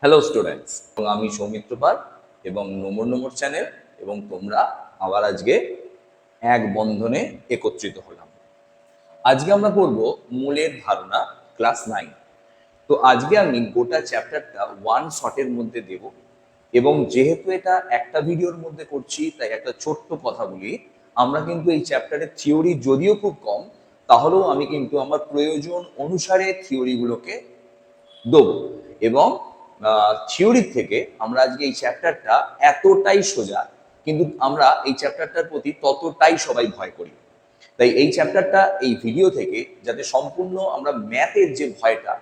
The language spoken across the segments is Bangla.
হ্যালো স্টুডেন্টস, আমি সৌমিত্র পাল এবং নোমর চ্যানেল এবং তোমরা আবার আজকে এক বন্ধনে একত্রিত হলাম। আজকে আমরা পড়ব মূলের ধারণা ক্লাস 9। তো আজকে আমি গোটা চ্যাপ্টারটা ওয়ান শটের মধ্যে দেব এবং যেহেতু এটা একটা ভিডিওর মধ্যে করছি তাই একটা ছোট্ট কথা বলি। আমরা কিন্তু এই চ্যাপ্টারের থিওরি যদিও খুব কম, তাহলেও আমি কিন্তু আমার প্রয়োজন অনুসারে থিওরিগুলোকে দেবো এবং থিওরি থেকে আমরা আজকে এই চ্যাপ্টারটা এতটাই সোজা, কিন্তু আমরা এই চ্যাপ্টারটার প্রতি ততটাই সবাই ভয় করি। তাই এই চ্যাপ্টারটা এই ভিডিও থেকে যাতে সম্পূর্ণ আমরা ম্যাথের যে ভয়টা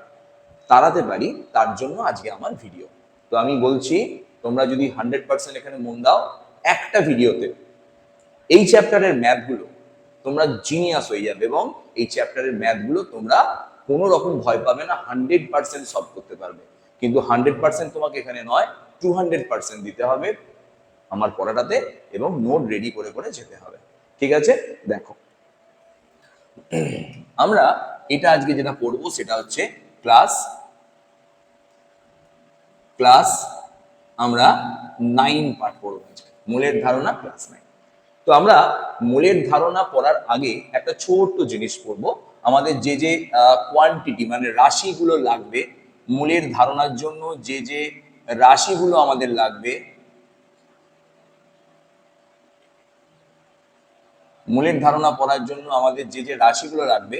তাড়াতে পারি তার জন্য আজকে আমার ভিডিও। তো আমি বলছি, তোমরা যদি 100% এখানে মন দাও, একটা ভিডিওতে এই চ্যাপ্টারের ম্যাথগুলো তোমরা জিনিয়াস হয়ে যাবে এবং এই চ্যাপ্টারের ম্যাথগুলো তোমরা কোনো রকম ভয় পাবে না, 100% সলভ করতে পারবে। কিন্তু 100% তোমাকে এখানে নয়, 200% দিতে হবে আমার পড়াটাতে এবং নোট রেডি করে করে যেতে হবে। ঠিক আছে, দেখো আমরা এটা আজকে যেটা পড়বো সেটা হচ্ছে ক্লাস ক্লাস আমরা 9 পাঠ পড়বো আজকে, মূলের ধারণা ক্লাস 9। তো আমরা মূলের ধারণা পড়ার আগে একটা ছোট্ট জিনিস পড়বো। আমাদের যে যে কোয়ান্টিটি মানে রাশিগুলো লাগবে মূলের ধারণার জন্য, যে যে রাশিগুলো আমাদের লাগবে মূলের ধারণা পড়ার জন্য, আমাদের যে যে রাশিগুলো লাগবে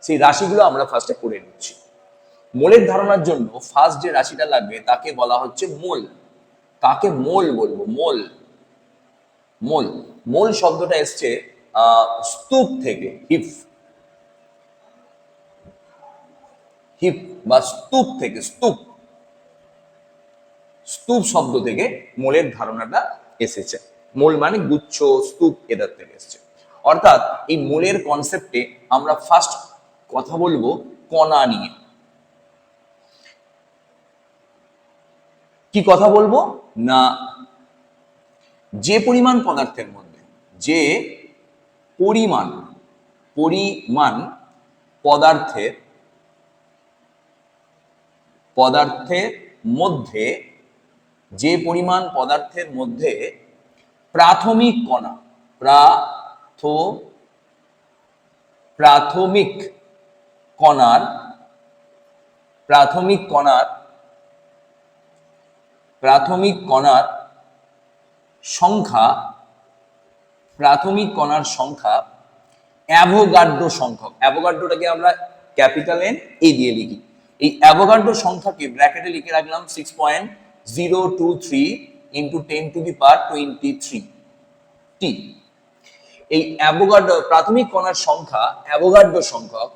সেই রাশিগুলো আমরা ফার্স্টে পড়ে নিচ্ছি। মূলের ধারণার জন্য ফার্স্ট যে রাশিটা লাগবে তাকে বলা হচ্ছে মোল। কাকে মোল বলবো? মোল। মোল মোল শব্দটা এসছে স্তূপ থেকে, হিপ হিপ বা স্তূপ থেকে, স্তূপ স্তূপ শব্দ থেকে মোলের ধারণাটা এসেছে। মোল মানে গুচ্ছ, স্তূপ এটার থেকে এসেছে। অর্থাৎ এই মোলের কনসেপ্টে আমরা ফার্স্ট কথা বলবো কণা নিয়ে। কি কথা বলবো না, যে পরিমাণ পদার্থের মধ্যে, যে পরিমাণ পরিমাণ পদার্থের পদার্থের মধ্যে, যে পরিমাণ পদার্থের মধ্যে প্রাথমিক কণা, প্রাথমিক কণার প্রাথমিক কণার প্রাথমিক কণার সংখ্যা, প্রাথমিক কণার সংখ্যা অ্যাভোগাড্রো সংখ্যক। অ্যাভোগাড্রোটাকে আমরা ক্যাপিটাল এন এ দিয়ে লিখি। এই অ্যাভোগাড্রো সংখ্যাকে ব্র্যাকেটে লিখে রাখলাম 6.023 ইন্টু 10⁻23 টি। এই অ্যাভোগাড্রো প্রাথমিক কণার সংখ্যা অ্যাভোগাড্রো সংখ্যক,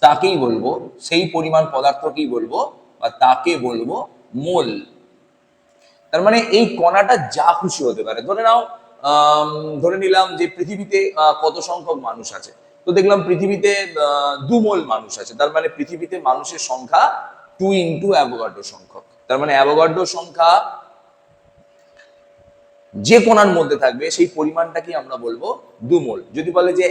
তাকেই বলবো, সেই পরিমাণ পদার্থকেই বলবো বা তাকে বলবো মোল। তার মানে এই কণাটা যা খুশি হতে পারে। ধরে নাও, ধরে নিলাম যে পৃথিবীতে কত সংখ্যক মানুষ আছে, তো দেখলাম পৃথিবীতে 2 মোল মানুষ আছে, তার মানে পৃথিবীতে মানুষের সংখ্যা 2 ইন্টু অ্যাভোগাড্রো সংখ্যক। তার মানে অ্যাভোগাড্রো সংখ্যা যে কণার মধ্যে থাকবে সেই পরিমাণটাকে আমরা বলবো 2 মোল। যদি বলে যে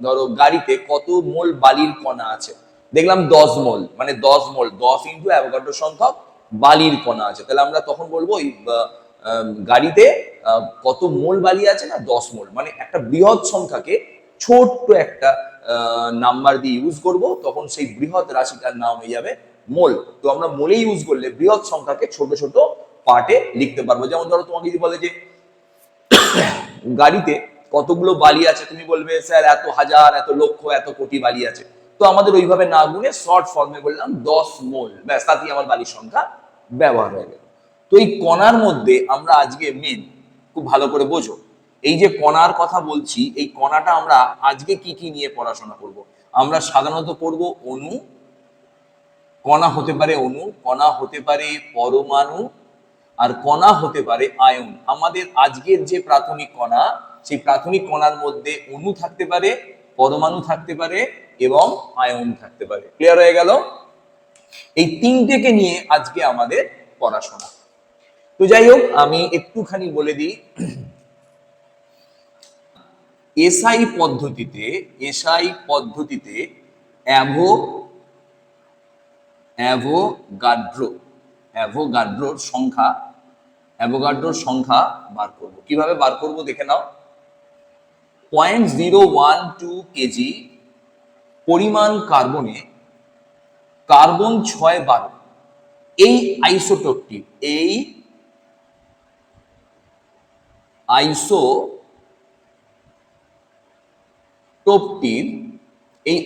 ধরো গাড়িতে কত মোল বালির কণা আছে, দেখলাম 10 মোল, মানে 10 মোল 10 ইন্টু অ্যাভোগাড্রো সংখ্যক বালির কণা আছে, তাহলে আমরা তখন বলবো ওই গাড়িতে কত মোল বালি আছে না 10 মোল। মানে একটা বৃহৎ সংখ্যাকে ছোট্ট একটা নাম্বার দিয়ে ইউজ করব, তখন সেই বৃহৎ রাশিটার নাম হয়ে যাবে মোল। তো আমরা মোলে ইউজ করলে বৃহৎ সংখ্যাকে ছোট ছোট পার্টে লিখতে পারবো। যেমন ধরো তোমাকে যদি বলে যে গাড়িতে কতগুলো বালি আছে, তুমি বলবে স্যার এত হাজার, এত লক্ষ, এত কোটি বালি আছে। তো আমাদের ওইভাবে না গুনে শর্ট ফর্মে বললাম 10 মোল, ব্যাস, তাতেই আমার বালির সংখ্যা ব্যবহার হয়ে গেল। তো এই কণার মধ্যে আমরা আজকে মেন, খুব ভালো করে বোঝো, এই যে কণার কথা বলছি, এই কণাটা আমরা আজকে কি কি নিয়ে পড়াশোনা করব। আমরা সাধারণত পড়ব অণু, কণা হতে পারে অণু, কণা হতে পারে পরমাণু, আর কণা হতে পারে আয়ন। আমাদের আজকের যে প্রাথমিক কণা, সেই প্রাথমিক কণার মধ্যে অণু থাকতে পারে, পরমাণু থাকতে পারে এবং আয়ন থাকতে পারে। ক্লিয়ার হয়ে গেল? এই তিনটেকে নিয়ে আজকে আমাদের পড়াশোনা। তো যাই হোক, আমি একটুখানি বলে দিই। এসআই পদ্ধতিতে অ্যাভোগাড্রোর সংখ্যা বার করব। কিভাবে বার করব দেখে নাও। 0.012 কেজি পরিমাণ কার্বনে কার্বন 612 এই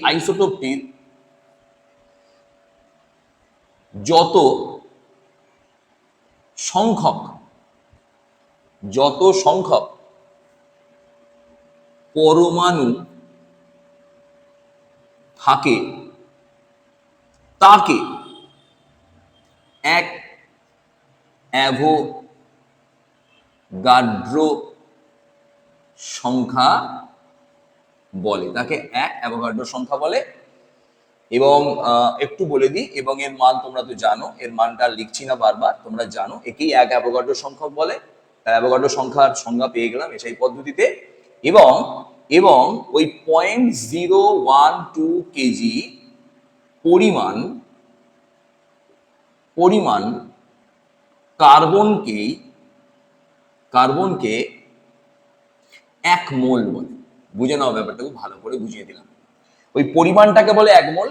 আইসোটোপটির যত সংখ্যক পরমাণু থাকে তাকে এক অ্যাভোগাড্রো সংখ্যা বলে। এবং একটু বলে দিই, এবং এর মান তোমরা তো জানো, এর মানটা লিখছি না বারবার, তোমরা জানো একেই এক অ্যাভোগাড্রো সংখ্যক বলে। অ্যাভোগাড্রো সংখ্যার সংজ্ঞা পেয়ে গেলাম এসআই পদ্ধতিতে। এবং ওই 0.012 কেজি পরিমাণ কার্বনকে 1 মোল বলে। বুঝে নাও ব্যাপারটা, খুব ভালো করে বুঝিয়ে দিলাম। ওই পরিমাণটাকে বলে 1 মোল,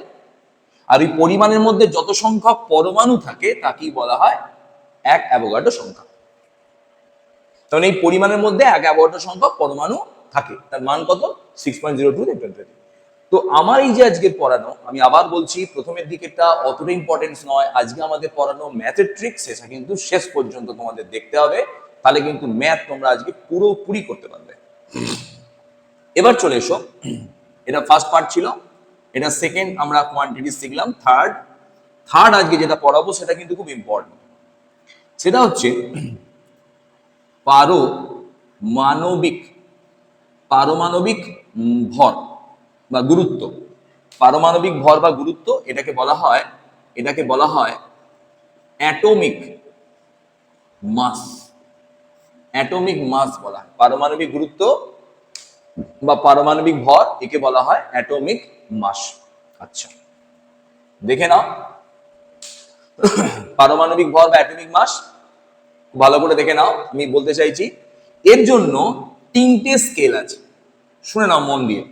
আর ওই পরিমাণের মধ্যে যত সংখ্যক পরমাণু থাকে তাকেই বলা হয় 1 অ্যাভোগাড্রো সংখ্যা। কারণ এই পরিমাণের মধ্যে 1 অ্যাভোগাড্রো সংখ্যক পরমাণু থাকে, তার মান কত? 6.02। তো আমার এই যে আজকের পড়ানো, আমি আবার বলছি, প্রথমের দিকেটা অতটা ইম্পর্টেন্স নয়। আজকে আমাদের পড়ানো ম্যাথের ট্রিক্স, সেটা কিন্তু শেষ পর্যন্ত তোমাদের দেখতে হবে, তাহলে কিন্তু ম্যাথ তোমরা আজকে পুরোপুরি করতে পারবে। এবার চলে এসো, এটা ফার্স্ট পার্ট ছিল, এটা সেকেন্ড আমরা কোয়ান্টিটি শিখলাম। থার্ড আজকে যেটা পড়াবো সেটা কিন্তু খুব ইম্পর্টেন্ট। সেটা হচ্ছে পারমাণবিক ভর বা গুরুত্ব। পারমাণবিক ভর বা গুরুত্ব এটাকে বলা হয় অ্যাটমিক মাস বলা হয়। পারমাণবিক গুরুত্ব বা পারমাণবিক ভর একে বলা হয় অ্যাটমিক মাস। আচ্ছা, দেখে নাও পারমাণবিক ভর বা অ্যাটমিক মাস ভালো করে দেখে নাও। আমি বলতে চাইছি এর জন্য 3টে স্কেল আছে, শুনে নাও মন দিয়ে।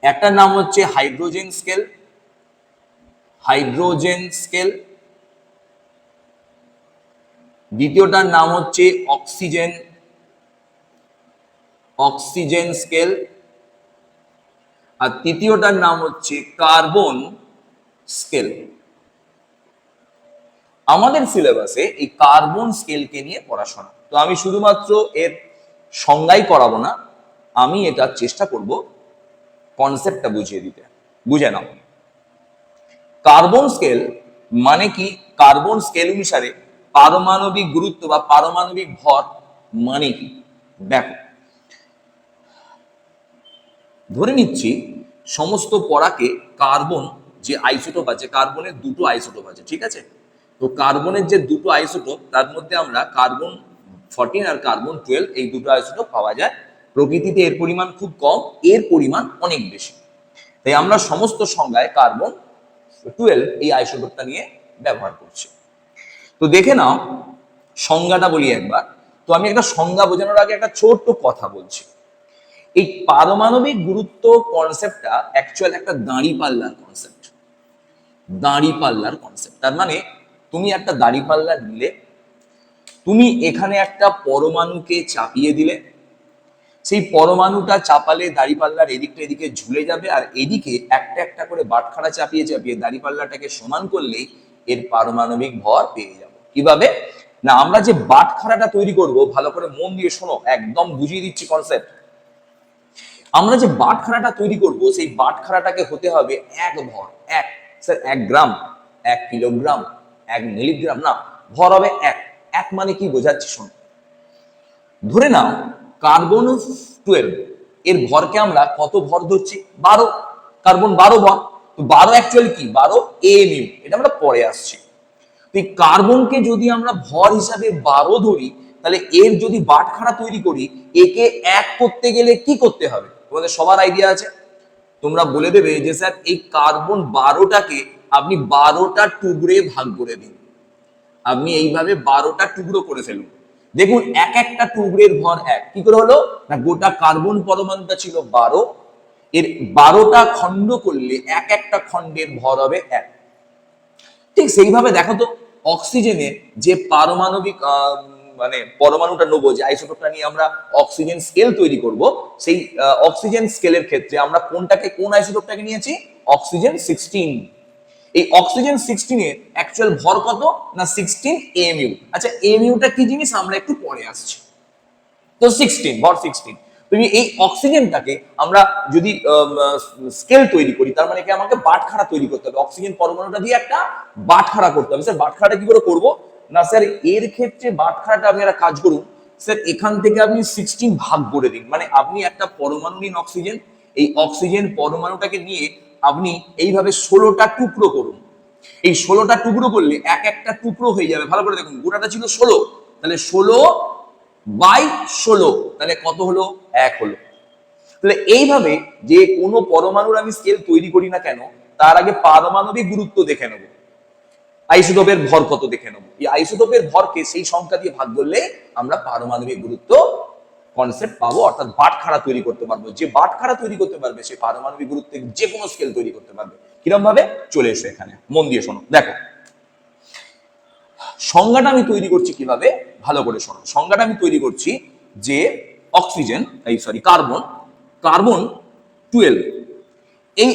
একটার নাম হচ্ছে হাইড্রোজেন স্কেল, দ্বিতীয়টার নাম হচ্ছে অক্সিজেন স্কেল, আর তৃতীয়টার নাম হচ্ছে কার্বন স্কেল। আমাদের সিলেবাসে এই কার্বন স্কেলকে নিয়ে পড়াশোনা, তো আমি শুধুমাত্র এর সংজ্ঞাই করাবো না, আমি এটা চেষ্টা করব কনসেপ্টটা বুঝিয়ে দিতে। বুঝে নাও কার্বন স্কেল মানে কি। কার্বন স্কেল অনুসারে পারমাণবিক গুরুত্ব বা পারমাণবিক ভর মানে কি। দেখো, ধরে নিচ্ছি সমস্ত পড়াকে কার্বন যে আইসোটোপ আছে, কার্বনের দুটো আইসোটোপ আছে, ঠিক আছে। তো কার্বনের যে দুটো আইসোটোপ, তার মধ্যে আমরা কার্বন 14 আর কার্বন 12 এই দুটো আইসোটোপ পাওয়া যায়। প্রকৃতিতে এর পরিমাণ খুব কম, এর পরিমাণ অনেক বেশি, তাই আমরা সমস্ত সংজ্ঞায় কার্বন 12 এই আইসোটোপটা নিয়ে ব্যবহার করছি। তো দেখে নাও সংজ্ঞাটা বলি একবার। তো আমি একটা সংজ্ঞা বোঝানোর আগে একটা ছোট্ট কথা বলছি। এই পারমাণবিক গুরুত্ব কনসেপ্টটা অ্যাকচুয়াল একটা দাঁড়িপাল্লার কনসেপ্ট। তার মানে তুমি একটা দাঁড়িপাল্লা নিলে, তুমি এখানে একটা পরমাণুকে চাপিয়ে দিলে, সেই পরমাণুটা চাপালে দাঁড়িপাল্লার এদিকে ঝুলে যাবে, আর এদিকে একটা একটা করে বাটখারা চাপিয়ে দাঁড়িপাল্লাটাকে সমান করলেই এর পারমাণবিক ভর পেয়ে যাব। কিভাবে না, আমরা যে বাটখারাটা তৈরি করব, ভালো করে মন দিয়ে শোনো, একদম বুঝিয়ে দিচ্ছি কনসেপ্ট। আমরা যে বাটখারাটা তৈরি করব, সেই বাটখারাটাকে হতে হবে এক ভর, স্যার 1 গ্রাম, 1 কিলোগ্রাম, 1 মিলিগ্রাম না, ভর হবে এক মানে কি বোঝাচ্ছি শোনো। ধরে নাও কার্বন 12, এর ভরকে আমরা কত ভর ধরছি? 12। কার্বন 12 ভর, তো 12 অ্যাকচুয়ালি কি? 12 amu, এটা আমরা পরে আসছি। তো এই কার্বনকে যদি আমরা ভর হিসাবে 12 ধরি, তাহলে এর যদি বাটখারা তৈরি করি, একে 1 করতে গেলে কি করতে হবে? তোমাদের সবার আইডিয়া আছে, তোমরা বলে দেবে যে স্যার এই কার্বন 12টাকে আপনি 12টা টুকরে ভাগ করে দিন। আপনি এইভাবে 12টা টুকরো করে ফেলুন। দেখুন এক একটা টুকরের ভর এক। কি করে হলো? না গোটা কার্বন পরমাণুটা ছিল 12, এর 12টা খণ্ড করলে এক একটা খণ্ডের ভর হবে এক। ঠিক সেইভাবে দেখো তো অক্সিজেনের যে পারমাণবিক মানে পরমাণুটা নেবো, যে আইসোটোপটা নিয়ে আমরা অক্সিজেন স্কেল তৈরি করব, সেই অক্সিজেন স্কেলের ক্ষেত্রে আমরা কোন আইসোটোপটাকে নিয়েছি? অক্সিজেন 16। এই অক্সিজেন 16 এর অ্যাকচুয়াল ভর কত? না 16 এমইউ। আচ্ছা এমইউটা কি জিনিস আমরা একটু পরে আসছি। তো 16 ভর 16। তুমি এই অক্সিজেনটাকে আমরা যদি স্কেল তৈরি করি, তার মানে কি আমাকে বাটখারা তৈরি করতে হবে। অক্সিজেন পরমাণুটা দিয়ে একটা বাটখারা করতে হবে। স্যার বাটখারাটা কি করে করব? না স্যার এর ক্ষেত্রে বাটখারাটা আপনি একটা কাজ করুন, স্যার এখান থেকে আপনি 16 ভাগ করে দিন। মানে আপনি একটা পরমাণু নিন অক্সিজেন, এই অক্সিজেন পরমাণুটাকে নিয়ে আপনি এইভাবে 16টা টুকরো করুন। এই 16টা টুকরো করলে এক একটা টুকরো হয়ে যাবে। ভালো করে দেখুন, গোটাটা ছিল 16, তাহলে 16/16, তাহলে কত হলো? 1 হলো। তাহলে এইভাবে যে কোনো পরমাণুর আমি স্কেল তৈরি করি না কেন, তার আগে পারমাণবিক গুরুত্ব দেখে নেব, আইসোটোপের ভর কত দেখে নেব। এই আইসোটোপের ভরকে সেই সংখ্যা দিয়ে ভাগ করলে আমরা পারমাণবিক গুরুত্ব কনসেপ্ট পাবো, অর্থাৎ বাটখারা তৈরি করতে পারবো। যে বাটখারা তৈরি করতে পারবে সে পারমাণবিক গুরুত্বের যে কোনো স্কেল তৈরি করতে পারবে। কিরকম ভাবে? চলে এসো এখানে, মন দিয়ে শোনো। দেখো সংজ্ঞাটা আমি তৈরি করছি কিভাবে, ভালো করে শোনো। সংজ্ঞাটা আমি তৈরি করছি যে অক্সিজেন, কার্বন 12 এই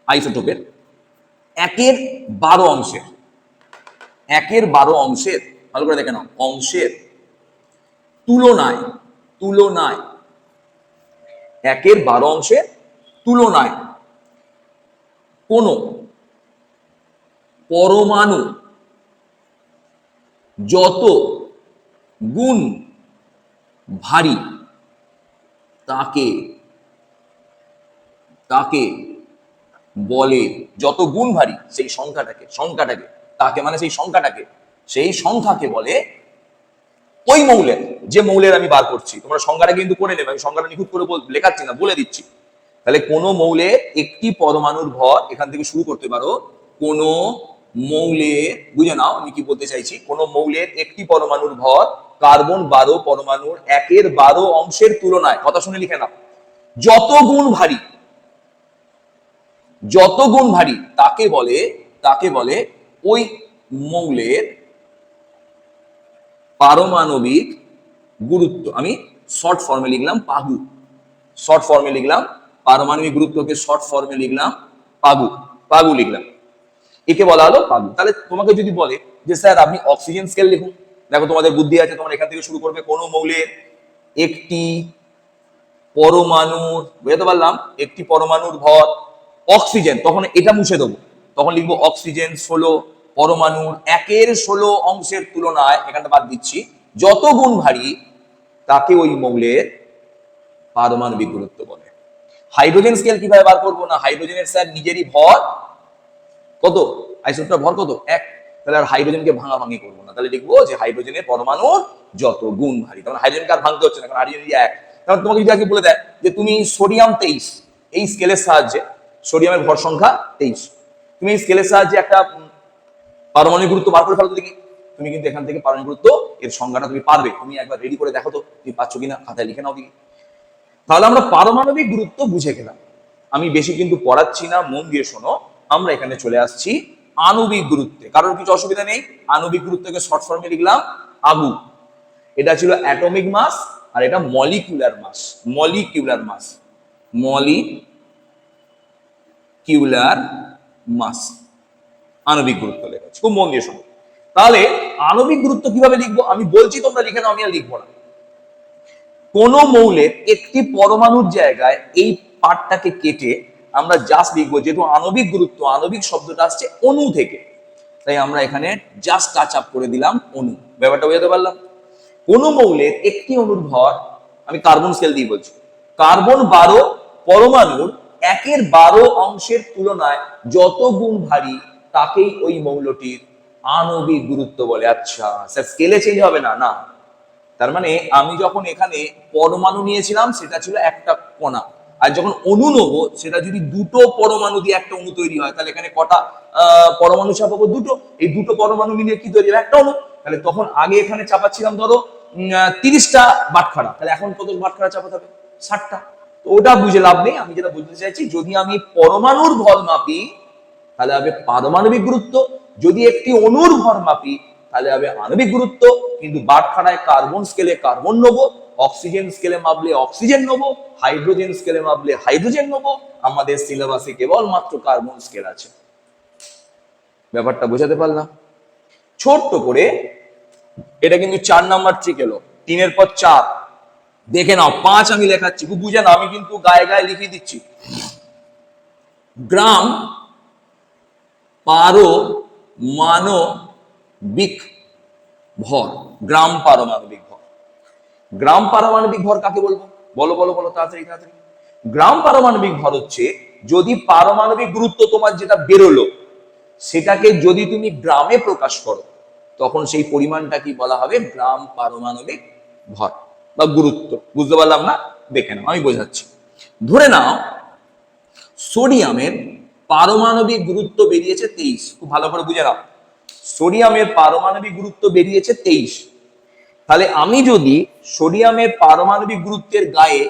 আইসোটোপের 1/12 অংশের, 1/12 অংশের, ভালো করে দেখে নাও, অংশের তুলনায় 1/12 অংশের তুলনায় কোন পরমাণু যত গুণ ভারী তাকে বলে, যত গুণ ভারী সেই সংখ্যাটাকে তাকে মানে সেই সংখ্যাকে বলে ওই মৌলের, যে মৌলের আমি বার করছি। তোমরা সংজ্ঞাটা কিন্তু করে নেবে, আমি সংজ্ঞাটা নিখুঁত করে লেখাচ্ছি না, বলে দিচ্ছি। তাহলে কোন মৌলের একটি পরমাণুর ভর, এখান থেকে শুরু করতে পারো, কোন মৌলের, বুঝে নাও আমি কি বলতে চাইছি, কোন মৌলের একটি পরমাণুর ভর কার্বন 12 পরমাণুর 1/12 অংশের তুলনায়, কথা শুনে লিখে নাও, যত গুণ ভারী তাকে বলে ওই মৌলের পারমাণবিক গুরুত্ব। আমি শর্ট ফর্মে লিখলাম পাগু, পারমাণবিক গুরুত্বকে শর্ট ফর্মে লিখলাম পাগু লিখলাম। একে বলা হলো পাগু। তাহলে তোমাকে যদি বলে যে স্যার আপনি অক্সিজেন স্কেল লিখুন, দেখো তোমাদের বুদ্ধি আছে, তোমরা এখান থেকে শুরু করবে। কোন মৌলের একটি পরমাণুর, বুঝতে পারলাম, একটি পরমাণুর ভর অক্সিজেন, তখন এটা মুছে দেবো, তখন লিখবো অক্সিজেন 16 পরমাণুর 1/16 অংশের তুলনায়, এখানটা বাদ দিচ্ছি, যত গুণ ভারী তাকে ওই মৌলের পারমাণবিক গুরুত্ব বলে। হাইড্রোজেন স্কেল কিভাবে বার করবো? না হাইড্রোজেনের স্যার নিজেরই ভর কত, আইসোটোপটার ভর কত? 1। তাহলে আর হাইড্রোজেনকে ভাঙাভাঙি করবো না, তাহলে লিখবো যে হাইড্রোজেনের পরমাণুর যত গুণ ভারী, তখন হাইড্রোজেনকে আর ভাঙতে হচ্ছে না, কারণ হাইড্রোজেন 1। তাহলে তোমাকে যদি আগে বলে দেয় যে তুমি সোডিয়াম 23, এই স্কেলের সাহায্যে, সোডিয়ামের ভর সংখ্যা 23, তুমি এই স্কেলের সাহায্যে একটা পারমাণবিক গুরুত্ব বার করে ফেলো তো দেখি। তুমি কিন্তু এখান থেকে পারমাণবিক গুরুত্ব এর সংজ্ঞাটা তুমি পারবে। তুমি একবার রেডি করে দেখো তো তুমি পাচ্ছ কিনা, খাতায় লিখে নাও দেখি। তাহলে আমরা পারমাণবিক গুরুত্ব বুঝে গেলাম। আমি বেশি কিন্তু পড়াচ্ছি না, মন দিয়ে শোনো। আমরা এখানে চলে আসছি আণবিক গুরুত্বে, কারোর কিছু অসুবিধা নেই। আণবিক গুরুত্বকে শর্ট ফর্মে লিখলাম আগু। এটা ছিল অ্যাটমিক মাস, আর এটা মলিকিউলার মাস, আণবিক গুরুত্ব লেখা, খুব মন দিয়ে শোনো। তাহলে আণবিক গুরুত্ব কিভাবে লিখবো আমি বলছি, তোমরা লিখে নাও, আমি আর লিখবো না। কোন মৌলের একটি পরমাণুর জায়গায় এই পার্টটাকে কেটে আমরা জাস্ট লিখবো, যেহেতু আণবিক গুরুত্ব, আণবিক শব্দটা আসছে অণু থেকে, তাই আমরা এখানে জাস্ট টাচ আপ করে দিলাম অণু। ব্যাপারটা বুঝতে পারলাম? কোন মৌলের একটি অণুর ভর, আমি কার্বন স্কেল দিয়ে বলছি, কার্বন 12 পরমাণুর 1/12 অংশের তুলনায় যত গুণ ভারী তাকেই ওই মৌলটির আণবিক গুরুত্ব বলে। আচ্ছা স্যার স্কেলে চেঞ্জ হবে না? না, তার মানে আমি যখন এখানে পরমাণু নিয়েছিলাম সেটা ছিল একটা কণা, আর যখন অণু নেবো, সেটা যদি দুটো পরমাণু দিয়ে একটা অণু তৈরি হয়, তাহলে এখানে কটা পরমাণু চাপাবো? দুটো। এই দুটো পরমাণু মিলিয়ে কি তৈরি হবে? একটা অণু। তাহলে তখন আগে এখানে চাপাচ্ছিলাম ধরো 30টা বাটখারা, তাহলে এখন কত বাটখারা চাপাতে হবে? 60টা। তো ওটা বুঝে লাভ নেই। আমি যেটা বলতে চাইছি, যদি আমি পরমাণুর ভর মাপি তাহলে হবে পারমাণবিক গুরুত্ব, যদি একটি অণুর ভর মাপি তাহলে হবে আণবিক গুরুত্ব। কিন্তু বাটখারায় কার্বন স্কেলে কার্বন নেবো, অক্সিজেন স্কেলে মাপলে অক্সিজেন নেবো, হাইড্রোজেন স্কেলে মাপলে হাইড্রোজেন নেবো। আমাদের সিলেবাসে কেবলমাত্র কার্বন স্কেল আছে। ব্যাপারটা বোঝাতে পারলাম ছোট্ট করে। এটা কিন্তু 4 নাম্বার ট্রিক এলো। 3-এর পর 4 দেখে নাও। 5 আমি লেখাচ্ছি, খুব বুঝে নাও, আমি কিন্তু গায়ে গায়ে লিখিয়ে দিচ্ছি। গ্রাম পারমাণবিক ভর। গ্রাম পারমাণবিক ভর। গ্রাম পারমাণবিক ভর কাকে বলবো? বলো বলো বলো, তাড়াতাড়ি তাড়াতাড়ি। গ্রাম পারমাণবিক ভর হচ্ছে, যদি পারমাণবিক গুরুত্ব তোমার যেটা বেরোলো সেটাকে যদি তুমি গ্রামে প্রকাশ করো, তখন সেই পরিমাণটা কি বলা হবে? গ্রাম পারমাণবিক ভর বা গুরুত্ব। বুঝতে পারলাম না? দেখে নাও, আমি বোঝাচ্ছি। ধরে নাও সোডিয়ামের পারমাণবিক গুরুত্ব বেরিয়েছে 23। খুব ভালো করে বুঝে নাও, সোডিয়ামের পারমাণবিক গুরুত্ব বেরিয়েছে 23। তাহলে আমি যদি সোডিয়ামের পারমাণবিক গুরুত্বের গায়ে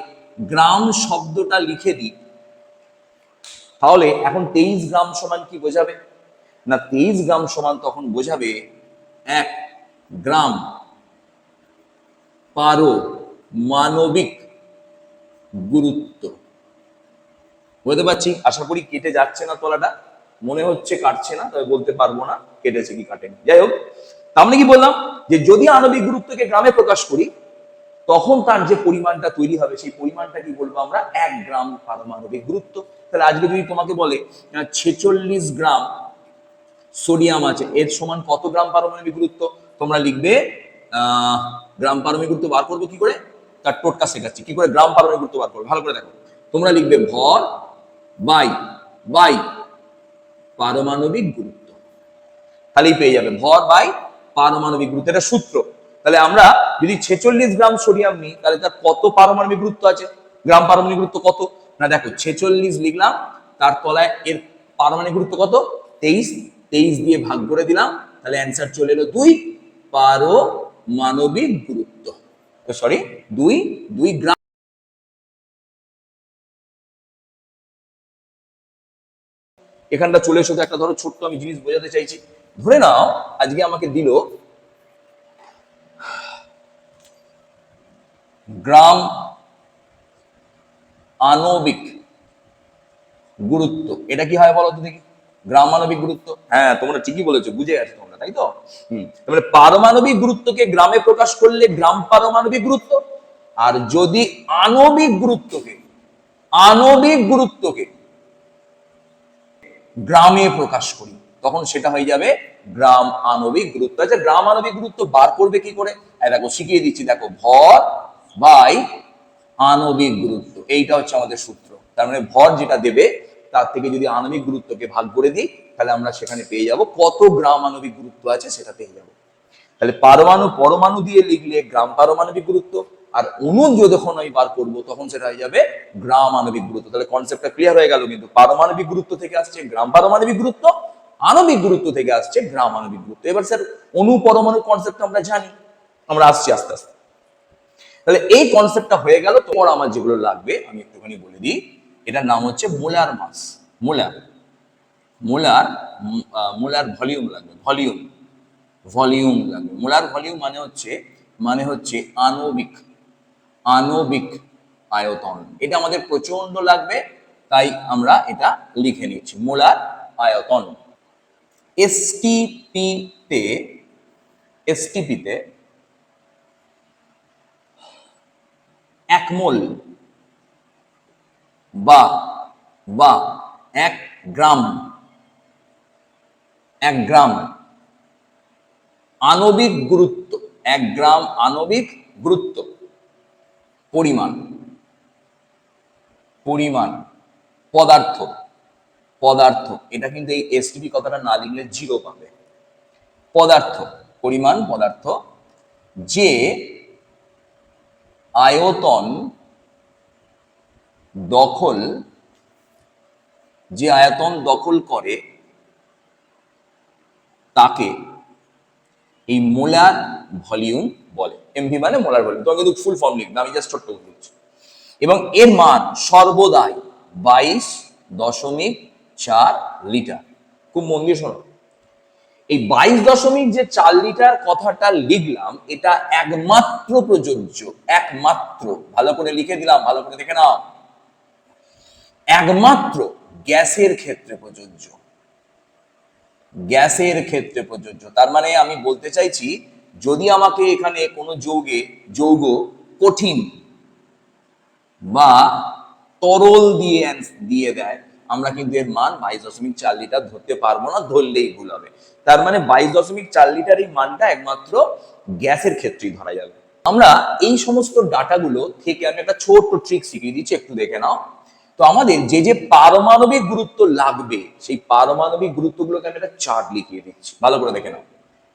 গ্রাম শব্দটা লিখে দিই, তাহলে এখন 23 গ্রাম সমান কি বোঝাবে? না, 23 গ্রাম সমান তখন বোঝাবে 1 গ্রাম পারমাণবিক গুরুত্ব। বুঝতে পারছি? আশা করি কেটে যাচ্ছে না তলাটা। মনে হচ্ছে কাটছে না, তবে বলতে পারবো না কেটেছে কি কাটেনি। যাই হোক, তার মানে কি বললাম, যে যদি আণবিক গুরুত্বকে গ্রামে প্রকাশ করি, তখন তার যে পরিমাণটা তৈরি হবে সেই পরিমাণটা কি বলবো আমরা? 1 গ্রাম পারমাণবিক গুরুত্ব। তাহলে আজকে যদি তোমাকে বলে 46 গ্রাম সোডিয়াম আছে, এর সমান কত গ্রাম পারমাণবিক গুরুত্ব? তোমরা লিখবে গ্রাম পারমাণবিক গুরুত্ব বার করবো কি করে, তার টোটকা শেখাচ্ছি কি করে গ্রাম পারমাণবিক গুরুত্ব বার করবো। ভালো করে দেখো, তোমরা লিখবে ভর বাই বাই পারমাণবিক গুরুত্ব। তাহলেই পেয়ে যাবে ভর বাই পারমাণবিক গুরুত্ব। এটা সূত্র। তাহলে আমরা যদি 46 গ্রাম সোডিয়াম নিই, তাহলে তার কত পারমাণবিক গুরুত্ব আছে? গ্রাম পারমাণবিক গুরুত্ব কত? না দেখো, 46 লিখলাম, তার তলায় এর পারমাণবিক গুরুত্ব কত? 23। 23 দিয়ে ভাগ করে দিলাম, তাহলে অ্যান্সার চলে এলো 2 পারমাণবিক গুরুত্ব। সরি, 2 গ্রাম। এখানটা চলে এসো। একটা ধরো ছোট্ট আমি জিনিস বোঝাতে চাইছি। ধরে নাও আজকে আমাকে দিল গ্রাম আণবিক গুরুত্ব। এটা কি হয় বলো তো দেখি? গ্রাম আণবিক গুরুত্ব। হ্যাঁ, তোমরা ঠিকই বলেছো, বুঝে গেছো তোমরা, তাই তো? তাহলে পারমাণবিক গুরুত্বকে গ্রামে প্রকাশ করলে গ্রাম পারমাণবিক গুরুত্ব, আর যদি আণবিক গুরুত্বকে গ্রামে প্রকাশ করি, তখন সেটা হয়ে যাবে গ্রাম আণবিক গুরুত্ব। আচ্ছা, গ্রাম আণবিক গুরুত্ব বার করবে কি করে? দেখো শিখিয়ে দিচ্ছি। দেখো, ভর বাই আণবিক গুরুত্ব, এইটা হচ্ছে আমাদের সূত্র। তার মানে ভর যেটা দেবে তার থেকে যদি আণবিক গুরুত্বকে ভাগ করে দিই, তাহলে আমরা সেখানে পেয়ে যাব কত গ্রাম আণবিক গুরুত্ব আছে, সেটা পেয়ে যাব। তাহলে পরমাণু দিয়ে লিখলে গ্রাম পারমাণবিক গুরুত্ব, আর অণু যখন আমি বার করবো তখন সেটা হয়ে যাবে গ্রাম আণবিক গুরুত্ব। তাহলে কনসেপ্টটা ক্লিয়ার হয়ে গেল। কিন্তু পারমাণবিক গুরুত্ব থেকে আসছে গ্রাম পারমাণবিক গুরুত্ব, আণবিক গুরুত্ব থেকে আসছে গ্রাম আণবিক গুরুত্ব। এবার স্যার, অণু পরমাণু কনসেপ্ট আমরা জানি, আমরা আসছি আস্তে আস্তে। তাহলে এই কনসেপ্টটা হয়ে গেল। তোমার আমার যেগুলো লাগবে আমি একটুখানি বলে দিই। এটার নাম হচ্ছে মোলার মাস। মোলার ভলিউম লাগবে। ভলিউম লাগবে। মোলার ভলিউম মানে হচ্ছে আণবিক আয়তন। এটা আমাদের প্রচন্ড লাগবে, তাই আমরা এটা লিখে নিচ্ছি। মোলার আয়তন। এসটিপিতে 1 মোল বা 1 গ্রাম আণবিক গুরুত্ব, 1 গ্রাম আণবিক গুরুত্ব পরিমাণ পদার্থ। এটা কিন্তু এই এসটিপি কথাটা না লিখলে 0 পাবে। পদার্থ যে আয়তন দখল, যে আয়তন দখল করে তাকে এই মোলার ভলিউম বলে। এমভি মানে মোলার ভলিউম। তোমাকে কিন্তু ফুল ফর্ম লিখবে, আমি জাস্ট ছোট্ট করে দিচ্ছি। এবং এর মান সর্বদাই 22.4 লিটার। খুব মন দিয়ে শোনো, এই 22.4 লিটার কথাটা লিখলাম, এটা একমাত্র প্রযোজ্য, একমাত্র, ভালো করে লিখে দিলাম, ভালো করে দেখে নাও, একমাত্র গ্যাসের ক্ষেত্রে প্রযোজ্য, গ্যাসের ক্ষেত্রে প্রযোজ্য। তার মানে আমি বলতে চাইছি, যদি আমাকে এখানে কোনো যৌগ কঠিন বা তরল দিয়ে দেয়, আমরা কিন্তু এর মান 22.4 লিটার ধরতে পারবো না, ধরলেই ভুল হবে। তার মানে 22.4 লিটার এই মানটা একমাত্র গ্যাসের ক্ষেত্রেই ধরা যাবে। আমরা এই সমস্ত ডাটাগুলো থেকে আমি একটা ছোট্ট ট্রিক শিখিয়ে দিচ্ছি, একটু দেখে নাও। তো আমাদের যে যে পারমাণবিক গুরুত্ব লাগবে, সেই পারমাণবিক গুরুত্বগুলোকে আমি একটা চার্ট লিখিয়ে দিচ্ছি, ভালো করে দেখে নাও।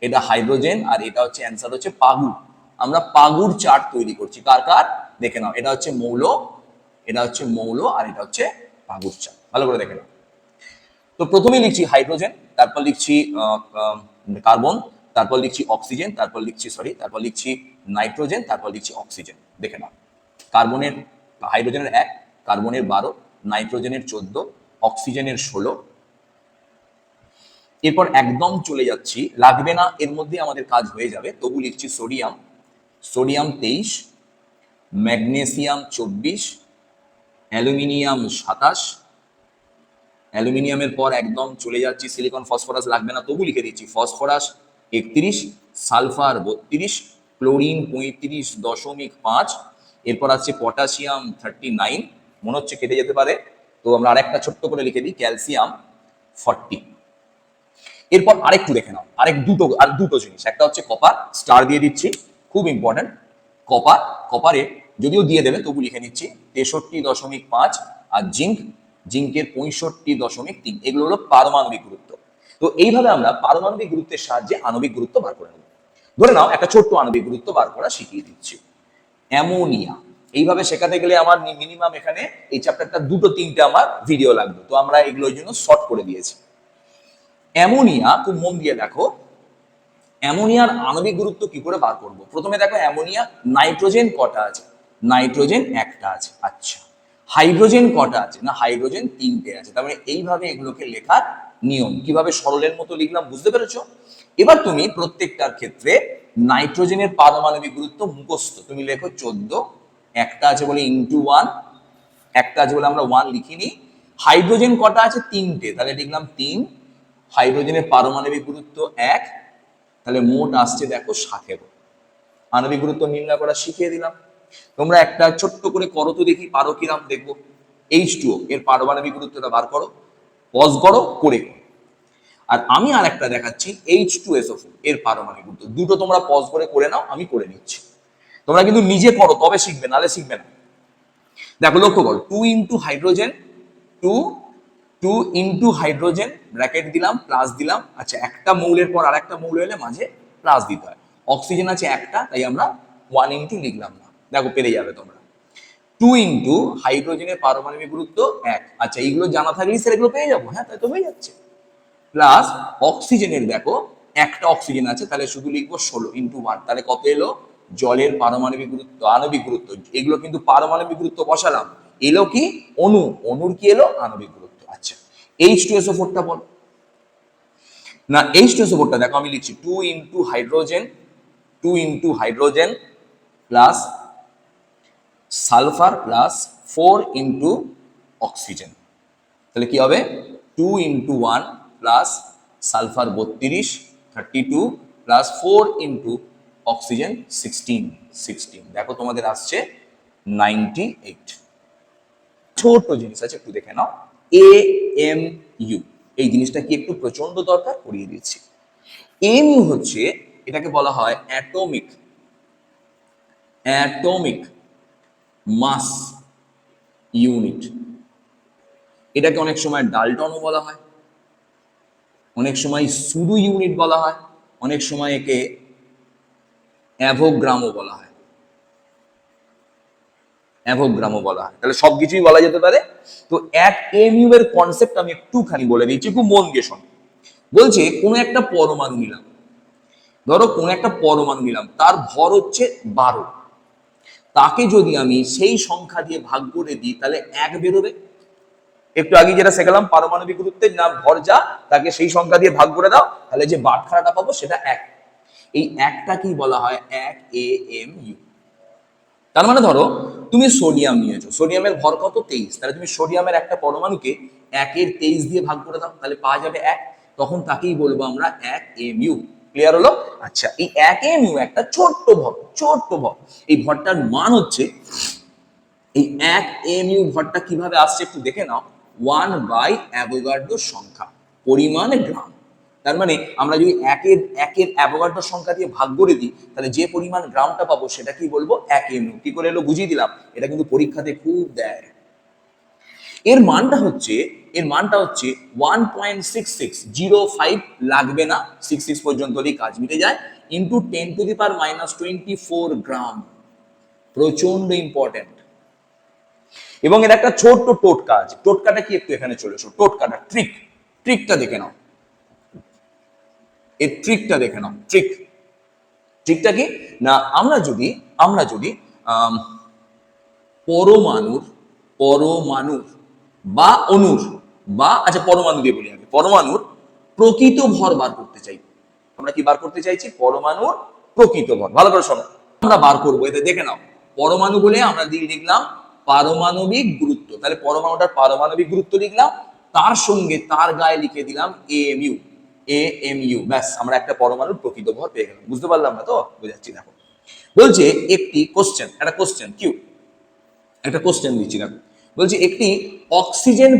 এটা হাইড্রোজেন আর এটা হচ্ছে অ্যান্সার হচ্ছে পাগুর। আমরা পাগুর চার্ট তৈরি করছি, কার কার দেখে নাও। এটা হচ্ছে মৌল, এটা হচ্ছে মৌল, আর এটা হচ্ছে পাগুর চার্ট, ভালো করে দেখে নাও। তো প্রথমেই লিখছি হাইড্রোজেন, তারপর লিখছি কার্বন, তারপর লিখছি অক্সিজেন, তারপর লিখছি নাইট্রোজেন, তারপর লিখছি অক্সিজেন। দেখে নাও, কার্বনের, হাইড্রোজেনের 1, কার্বনের 12, নাইট্রোজেনের 14, অক্সিজেনের 16। এরপর একদম চলে যাচ্ছি, লাগবে না, এর মধ্যে আমাদের কাজ হয়ে যাবে, তবু লিখছি সোডিয়াম, সোডিয়াম 23, ম্যাগনেসিয়াম 24, অ্যালুমিনিয়াম 27, অ্যালুমিনিয়ামের পর একদম চলে যাচ্ছি সিলিকন ফসফরাস, লাগবে না, তবু লিখে দিচ্ছি ফসফরাস 31, সালফার 32, ক্লোরিন 35.5। এরপর আছে পটাশিয়াম 39, মনে হচ্ছে কেটে যেতে পারে, তো আমরা আরেকটা ছোট্ট করে লিখে দিই ক্যালসিয়াম 40। এরপর আরেকটু দেখে নাও, আর দুটো জিনিস, একটা হচ্ছে কপার, স্টার দিয়ে দিচ্ছি, খুব ইম্পর্টেন্ট। কপার, কপারে যদিও দিয়ে দেবে তবু লিখে নিচ্ছি 63.5, আর জিঙ্কের 65.3। এগুলো হলো পারমাণবিক গুরুত্ব। তো এইভাবে আমরা পারমাণবিক গুরুত্বের সাহায্যে আণবিক গুরুত্ব বার করে নেব। ধরে নাও একটা ছোট্ট আণবিক গুরুত্ব বার করা শিখিয়ে দিচ্ছি, অ্যামোনিয়া। এইভাবে শেখাতে গেলে আমার মিনিমাম এখানে এই চ্যাপ্টারটা 2-3টে আমার ভিডিও লাগবে, তো আমরা এগুলোর জন্য শর্ট করে দিয়েছি। অ্যামোনিয়া, খুব মন দিয়ে দেখো, অ্যামোনিয়ার আণবিক গুরুত্ব কি করে বার করব। প্রথমে দেখো অ্যামোনিয়া, নাইট্রোজেন কটা আছে, নাইট্রোজেন একটা আছে, আচ্ছা। হাইড্রোজেন কটা আছে, না হাইড্রোজেন 3টে আছে। তার মানে এইভাবে এগুলোকে লেখার নিয়ম, কিভাবে সরলের মতো লিখলাম বুঝতে পেরেছো। এবার তুমি প্রত্যেকটার ক্ষেত্রে নাইট্রোজেনের পারমাণবিক গুরুত্ব মুখস্থ, তুমি লেখো 14, একটা আছে বলে ইনটু 1, একটা আছে বলে আমরা 1 লিখিনি। হাইড্রোজেন কটা আছে, 3টে, তাহলে লিখলাম 3, হাইড্রোজেনের পারমাণবিক গুরুত্ব 1, তাহলে মোট আসছে দেখো 17। আণবিক গুরুত্ব নির্ণয় করা শিখিয়ে দিলাম। তোমরা একটা ছোট্ট করে করো তো দেখি, পারো কিরাম দেখবো। H2O এর পারমাণবিক গুরুত্বটা বার করো, পজ করো, করে। আর আমি আর একটা দেখাচ্ছি H2SO4 এর পারমাণবিক গুরুত্ব, দুটো তোমরা পজ করে নাও, আমি করে নিচ্ছি। তোমরা কিন্তু নিজে করো, তবে শিখবে, নালে শিখবে না। দেখো লক্ষ্য করো, 2 into hydrogen, 2 into hydrogen, bracket দিলাম, প্লাস দিলাম, আচ্ছা একটা মৌলের পর আরেকটা মৌল এলে মাঝে প্লাস দিতে হয়। অক্সিজেন আছে একটা, তাই আমরা 1 ইন্টু লিখলাম না, দেখো পেরে যাবে তোমরা। 2 ইন্টু হাইড্রোজেনের পারমাণবিক গুরুত্ব 1, আচ্ছা এইগুলো জানা থাকলেই স্যার এগুলো পেয়ে যাবো, হ্যাঁ তাই তো হয়ে যাচ্ছে। প্লাস অক্সিজেনের দেখো একটা অক্সিজেন আছে, তাহলে শুধু লিখবো 16 ইন্টু 1, তাহলে কত এলো, জলের পারমাণবিক গুরুত্ব, আণবিক গুরুত্ব, এগুলো কিন্তু পারমাণবিক গুরুত্ব বসালাম, এলো কি অনুর কি এলো, আণবিক গুরুত্ব। আচ্ছা H2SO4 টা বল না, H2SO4 টা দেখো আমি লিখছি 2 into hydrogen plus sulphur plus 4 into oxygen, তাহলে কি হবে 2 into 1 plus sulphur 32, 32 plus 4 into oxygen 16, দেখো তোমাদের আসছে 98। ছোট জিনিস আছে, একটু দেখে নাও, AMU, এই জিনিসটা কি একটু প্রচন্ড দরকার, করিয়ে দিচ্ছি। AMU হচ্ছে, এটাকে বলা হয় অ্যাটমিক মাস ইউনিট। এটাকে অনেক সময় ডালটনও বলা হয়, অনেক সময় শুধু ইউনিট বলা হয়, অনেক সময় একে অ্যাভোগ্রামও বলা হয়। অ্যাভোগ্রামও বলা হয়। তাহলে সবকিছুই বলা যেতে পারে। তো 1 mu এর কনসেপ্ট আমি একটুখানি বলে দিচ্ছি, খুব মন দিয়ে শোনো। বলছে কোনো একটা পরমাণু নিলাম, ধরো কোনো একটা পরমাণু নিলাম, তার ভর হচ্ছে 12, তাকে যদি আমি সেই সংখ্যা দিয়ে ভাগ করে দিই তাহলে 1 বেরোবে। একটু আগে যেটা শেখালাম, পারমাণবিক গুরুত্বের না ভর যা, তাকে সেই সংখ্যা দিয়ে ভাগ করে দাও, তাহলে যে বাটখারাটা পাবো সেটা 1। এই 1টা কি বলা হয়? 1 AMU। তার মানে ধরো তুমি সোডিয়াম নিয়েছো, সোডিয়ামের ভর কত? 23, তাহলে তুমি সোডিয়ামের একটা পরমাণুকে 1/23 দিয়ে ভাগ করে দাও, তাহলে পাওয়া যাবে 1। তখন তাকেই বলবো আমরা 1 AMU। ক্লিয়ার হলো? আচ্ছা, এই 1 AMU একটা ছোট্ট ভর, ছোট্ট ভর। এই ভরটার মান হচ্ছে, এই 1 AMU ভরটা কিভাবে আসছে একটু দেখে নাও, 1/অ্যাভোগাড্রোর সংখ্যা, পরিমাণ গ্রাম। তার মানে আমরা যদি একের অ্যাভোগাড্রোর সংখ্যা দিয়ে ভাগ করে দিই, তাহলে যে পরিমাণ গ্রামটা পাবো সেটা কি বলবো? 1 AMU। কি করে এলো বুঝিয়ে দিলাম, এটা কিন্তু পরীক্ষাতে খুব দেয়। এর মানটা হচ্ছে, এর মানটা হচ্ছে 1.6605, লাগবে না, 66 পর্যন্ত হলেই কাজ মিটে যায়, ইন্টু 10⁻24 গ্রাম। প্রচন্ড ইম্পর্টেন্ট। এবং এর একটা ছোট্ট টোটকা আছে। টোটকাটা কি? একটু এখানে চলে এসো। টোটকাটা, ট্রিকটা দেখে নাও। এর ট্রিকটা দেখে নাও। ট্রিকটা কি না, আমরা যদি পরমাণুর বা অণুর বা, আচ্ছা পরমাণু দিয়ে বলি আগে, পরমাণুর প্রকৃত ভর বার করতে চাই। আমরা কি বার করতে চাইছি? পরমাণুর প্রকৃত ভর। ভালো করে শোনো, আমরা বার করবো। এতে দেখে নাও, পরমাণু বলে আমরা লিখলাম পারমাণবিক গুরুত্ব, তাহলে পরমাণুটার পারমাণবিক গুরুত্ব লিখলাম, তার সঙ্গে তার গায়ে লিখে দিলাম AMU। ব্যাস, আমরা একটা পরমাণুর প্রকৃত ভর পেয়ে গেলাম। বুঝতে পারলাম না তো? বুঝাচ্ছি দেখো। বলছে একটি কোশ্চেন, একটা কোশ্চেন দিচ্ছি দেখো। বলছে একটি অক্সিজেন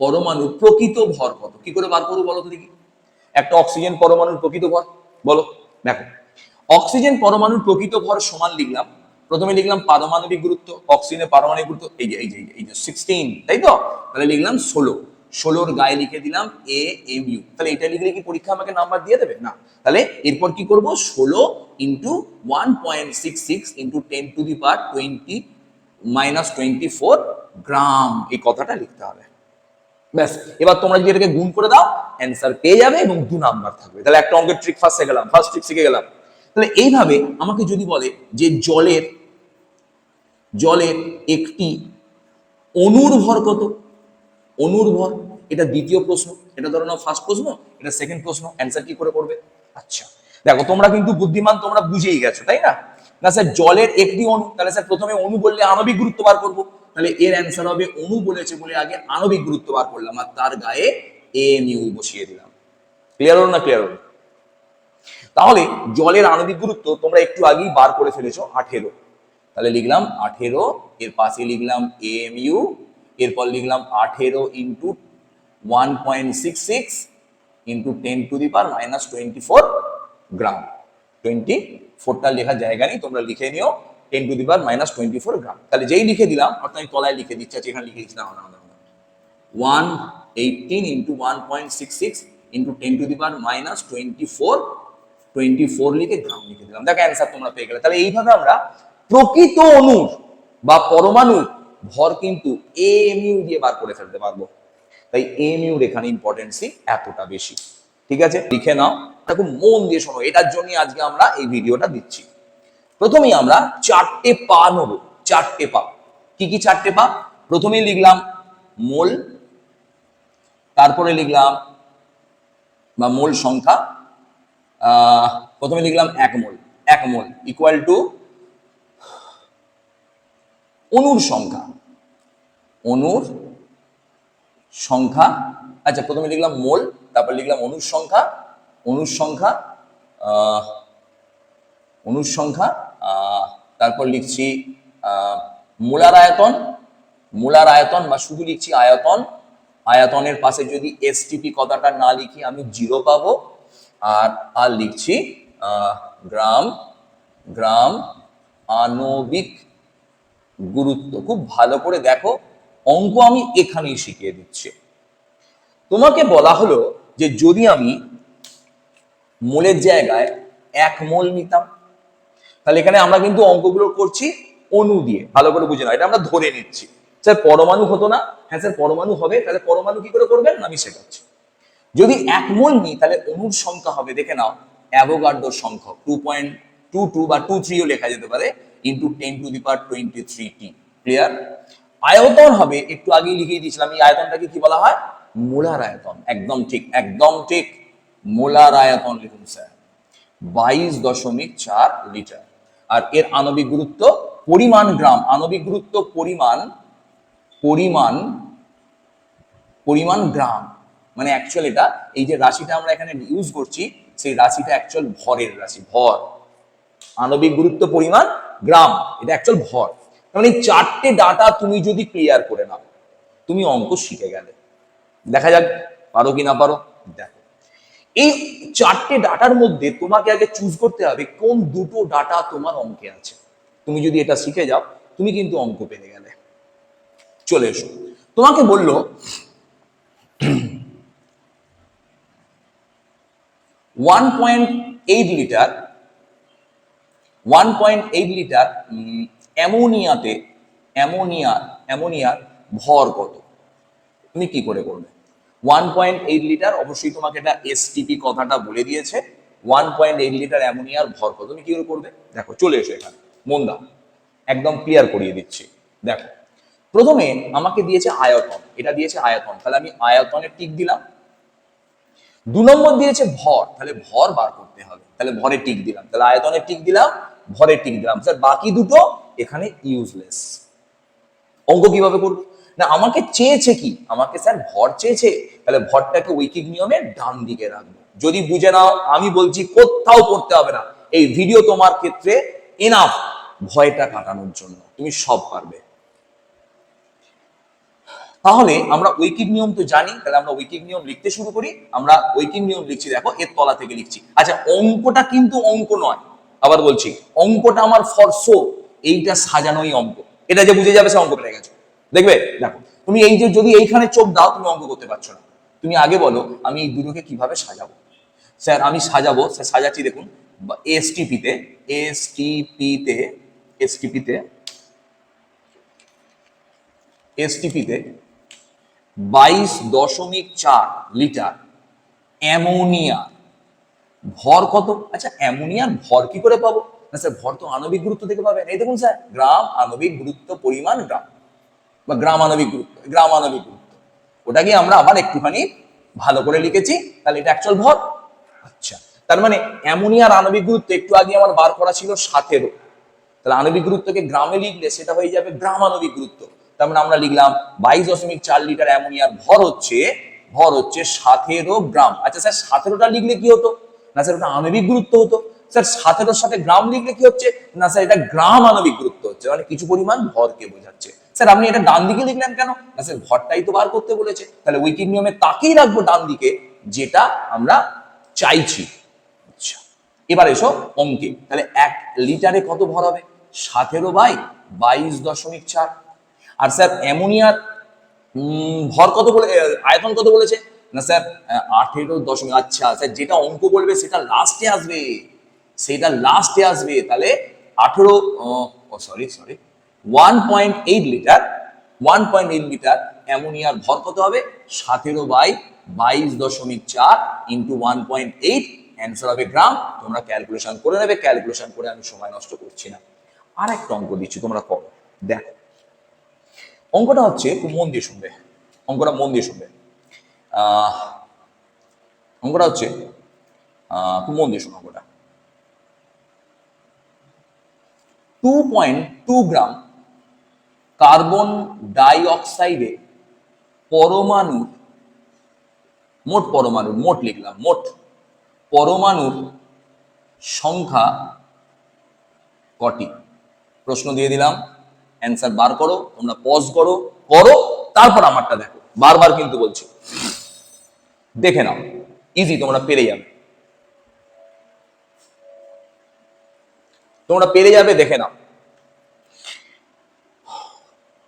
পরমাণুর প্রকৃত ভর কত? কি করে বার করবো বলো তো দেখি? একটা অক্সিজেন পরমাণুর প্রকৃত ভর বলো। দেখো, অক্সিজেন পরমাণুর প্রকৃত ভর সমান লিখলাম, প্রথমে লিখলাম পারমাণবিক গুরুত্ব, অক্সিজেনের পারমাণবিক গুরুত্ব এই যে 16, তাই তো? তাহলে লিখলাম 16 গায়ে লিখে দিলাম AMU। তাহলে এটা লিখলে কি পরীক্ষা আমাকে নাম্বার দিয়ে দেবে? না। তাহলে এরপর কি করব? 16 ইন্টু 1.66 ইন্টু 10⁻20 - 24 গ্রাম, এই কথাটা লিখতে হবে। ব্যাস, এবার তোমরা যদি এটাকে গুণ করে দাও, অ্যান্সার পেয়ে যাবে এবং 2 নাম্বার থাকবে। তাহলে একটা অঙ্কের ট্রিক ফার্স্ট ট্রিক শিখে গেলাম। তাহলে এইভাবে আমাকে যদি বলে যে জলের একটি অণুর ভর কত? অণুর ভর, এটা দ্বিতীয় প্রশ্ন, এটা ধরো না ফার্স্ট প্রশ্ন, এটা সেকেন্ড প্রশ্ন, অ্যান্সার কি করে করবে? আচ্ছা দেখো, তোমরা কিন্তু বুদ্ধিমান, তোমরা বুঝেই গেছো তাই না? না স্যার জলের একটি অণু, তাহলে স্যার প্রথমে অণু বললে আণবিক গুরুত্ব বার করবো, তাহলে এর অ্যান্সার হবে অণু বলেছে বলে আগে আণবিক গুরুত্ব বার করলাম আর তার গায়ে AMU বসিয়ে দিলাম। ক্লিয়ার হলো না? ক্লিয়ার হলো? তাহলে জলের আণবিক গুরুত্ব তোমরা একটু আগেই বার করে ফেলেছো, 18। তাহলে লিখলাম 18, এর পাশে লিখলাম AMU, এরপর লিখলাম 18 ইন্টু 1.66 ইন্টু 10⁻24 গ্রাম। 24টা লেখার জায়গা নেই, তোমরা লিখে নিও 10⁻24 গ্রাম। তাহলে যেই লিখে দিলাম, অর্থাৎ আমি তলায় লিখে দিচ্ছি, এখানে লিখে দিচ্ছি না, 118 ইন্টু 1.66 ইন্টু 10⁻24 লিখে গ্রাম লিখে দিলাম। দেখো অ্যান্সার তোমরা পেয়ে গেলে। তাহলে এইভাবে আমরা প্রকৃত অণুর বা পরমাণুর ভর কিন্তু AMU দিয়ে বার করে ফেলতে পারবো। তাই AMU এর এখানে ইম্পর্টেন্সই এতটা বেশি। ঠিক আছে, লিখে নাও, খুব মন দিয়ে শোনো, এটার জন্য আজকে আমরা এই ভিডিওটা দিচ্ছি। প্রথমেই আমরা 4টে পা নেব। 4টে পা, কি কি 4টে পা? প্রথমেই লিখলাম মোল, তারপরে লিখলাম বা মোল সংখ্যা, প্রথমে লিখলাম 1 মোল। 1 মোল ইকুয়াল টু অণুর সংখ্যা। আচ্ছা, প্রথমে লিখলাম মোল, তারপর লিখলাম অণুর সংখ্যা, তারপর লিখছি মোলার আয়তন বা শুধু লিখছি আয়তনের পাশে যদি STP কথাটা না লিখি আমি 0 পাবো। আর লিখছি গ্রাম আণবিক গুরুত্ব। খুব ভালো করে দেখো, অঙ্ক আমি এখানেই শিখিয়ে দিচ্ছি। তোমাকে বলা হলো যে যদি আমি মোলের জায়গায় 1 মোল নিতাম, তাহলে এখানে আমরা কিন্তু অঙ্কগুলো করছি অণু দিয়ে, ভালো করে বুঝে নাও, এটা আমরা ধরে নিচ্ছি। স্যার পরমাণু হতো না? হ্যাঁ স্যার পরমাণু হবে। তাহলে পরমাণু কি করে করবেন আমি শেখাচ্ছি। যদি 1 মোল নিই তাহলে অণুর সংখ্যা হবে, দেখে নাও, অ্যাভোগাড্রোর সংখ্যক 2.22 বা 23ও লেখা যেতে পারে, ইন্টু 10⁻23t। ক্লিয়ার? আয়তন হবে, একটু আগেই লিখিয়ে দিয়েছিলাম, এই আয়তনটাকে কি বলা হয়? মোলার আয়তন। একদম ঠিক, একদম ঠিক, মোলার আয়তন লিখুন স্যার, 22.4 লিটার। আর এর আণবিক গুরুত্ব পরিমাণ গ্রাম, আণবিক গুরুত্ব পরিমাণ পরিমাণ পরিমাণ গ্রাম। মানে অ্যাকচুয়াল এটা, এই যে রাশিটা আমরা এখানে ইউজ করছি, সেই রাশিটা অ্যাকচুয়াল ভরের রাশি, ভর। আণবিক গুরুত্ব পরিমাণ গ্রাম, এটা অ্যাকচুয়াল ভর। মানে এই 4টে ডাটা তুমি যদি ক্লিয়ার করে নাও, তুমি অঙ্ক শিখে গেলে। দেখা যাক পারো কি না পারো। দেখো, এই 4টে ডাটার মধ্যে তোমাকে আগে চুজ করতে হবে কোন দুটো ডাটা তোমার অঙ্কে আছে। তুমি যদি এটা শিখে যাও, তুমি কিন্তু অঙ্ক পেরে গেলে। চলে এসো, তোমাকে বললো 1.8 লিটার 1.8 লিটার অ্যামোনিয়ার ভর কত? তুমি কি করে করবে? 1.8 লিটার, অবশ্যই তোমাকে এটা এসটিপি কথাটা বলে দিয়েছে। 1.8 লিটার অ্যামোনিয়ার ভর কত, তুমি কি করে করবে? দেখো, চলে এসো এখানে, মন দাও, একদম ক্লিয়ার করিয়ে দিচ্ছি। দেখো, প্রথমে আমাকে দিয়েছে আয়তন, এটা দিয়েছে আয়তন, তাহলে আমি আয়তনে টিক দিলাম। 2 নম্বর দিয়েছে ভর, তাহলে ভর বার করতে হবে, তাহলে ভরে টিক দিলাম, তাহলে আয়তনে টিক দিলাম, ভরে টিক দিলাম। স্যার বাকি দুটো এখানে ইউজলেস। অঙ্ক কিভাবে করব? না, আমাকে চেয়েছে কি? আমাকে স্যার ভর চেয়েছে, তাহলে ভরটাকে ঐকিক নিয়মে ডান দিকে রাখবো। যদি বুঝে নাও, আমি বলছি কোথাও পড়তে হবে না, এই ভিডিও তোমার ক্ষেত্রে এনাফ ভয়টা কাটানোর জন্য, তুমি সব পারবে। তাহলে আমরা ঐকিক নিয়ম তো জানি, তাহলে আমরা ঐকিক নিয়ম লিখতে শুরু করি। আমরা ঐকিক নিয়ম লিখছি, দেখো এর তলা থেকে লিখছি। আচ্ছা, অঙ্কটা কিন্তু অঙ্ক নয়, আবার বলছি, অঙ্কটা আমার ফর শো, এইটা সাজানোই অঙ্ক। এটা যে বুঝে যাবে সে অঙ্ক পেয়ে গেছে। দেখবে, দেখো, তুমি এই যে যদি এইখানে চোখ দাও, তুমি অঙ্ক করতে পারছো না। তুমি আগে বলো আমি এই দুটোকে কিভাবে সাজাবো। স্যার আমি সাজাবো, স্যার সাজাচ্ছি, দেখুন, এসটিপিতে এসটিপিতে এসটিপিতে এসটিপিতে 22.4 লিটার অ্যামোনিয়া ভর কত? আচ্ছা, অ্যামোনিয়ার ভর কি করে পাবো? না স্যার, ভর তো আণবিক গুরুত্ব থেকে পাবেন। এই দেখুন স্যার, গ্রাম আণবিক গুরুত্ব পরিমাণ গ্রাম, বা গ্রাম আণবিক গুরুত্ব, গ্রাম আণবিক গুরুত্ব, ওটাকে আমরা আবার একটুখানি ভালো করে লিখেছি, তাহলে এটা অ্যাকচুয়াল ভর। আচ্ছা, তার মানে অ্যামোনিয়ার আণবিক গুরুত্ব একটু আগে আমার বার করা ছিল 17, তাহলে আণবিক গুরুত্বকে গ্রামে লিখলে সেটা হয়ে যাবে গ্রাম আণবিক গুরুত্ব। তার মানে আমরা লিখলাম 22.4 লিটার অ্যামোনিয়ার ভর হচ্ছে 17 গ্রাম। আচ্ছা স্যার, 17টা লিখলে কি হতো? না স্যার, ওটা আণবিক গুরুত্ব হতো। স্যার 17-র সাথে গ্রাম লিখলে কি হচ্ছে? না স্যার, এটা গ্রাম আণবিক গুরুত্ব হচ্ছে, মানে কিছু পরিমাণ ভরকে বোঝাচ্ছে। স্যার আপনি এটা ডান দিকে লিখলেন কেন? না স্যার, ভরটাই তো বার করতে বলেছে, তাহলে ঐকিক নিয়মে তাকেই রাখবো ডান দিকে যেটা আমরা চাইছি। আচ্ছা, এবার এসো অঙ্কে, তাহলে 1 লিটারে কত ভর হবে? 17/22.4। আর স্যার অ্যামোনিয়ার ভর কত বলে, আয়তন কত বলেছে? না স্যার 18 দশমিক। আচ্ছা স্যার, যেটা অঙ্ক বলবে সেটা লাস্টে আসবে, সেটা লাস্টে আসবে। তাহলে 18, সরি 1.8 লিটার 1.8 লিটার অ্যামোনিয়ার ভর কত হবে? 17/22.4 ইন্টু 1.8, অ্যান্সার হবে গ্রাম। তোমরা ক্যালকুলেশন করে নেবে, ক্যালকুলেশন করে আমি সময় নষ্ট করছি না। আর একটা অঙ্ক দিচ্ছি, তোমরা করো। দেখো, অঙ্কটা হচ্ছে, খুব মন দিয়ে শুনবে, অঙ্কটা মন দিয়ে শুনবে। অঙ্কটা হচ্ছে, খুব মন দিয়ে শুনো অঙ্কটা। 2.2 গ্রাম কার্বন ডাই অক্সাইডে পরমাণুর মোট লিখলাম, মোট পরমাণুর সংখ্যা কটি? প্রশ্ন দিয়ে দিলাম, অ্যান্সার বার করো। তোমরা পজ করো, তারপর আমারটা দেখো, বারবার কিন্তু বলছি, দেখে নাও, ইজি, তোমরা পেরে যাবে, তোমরা পেরে যাবে, দেখে নাও।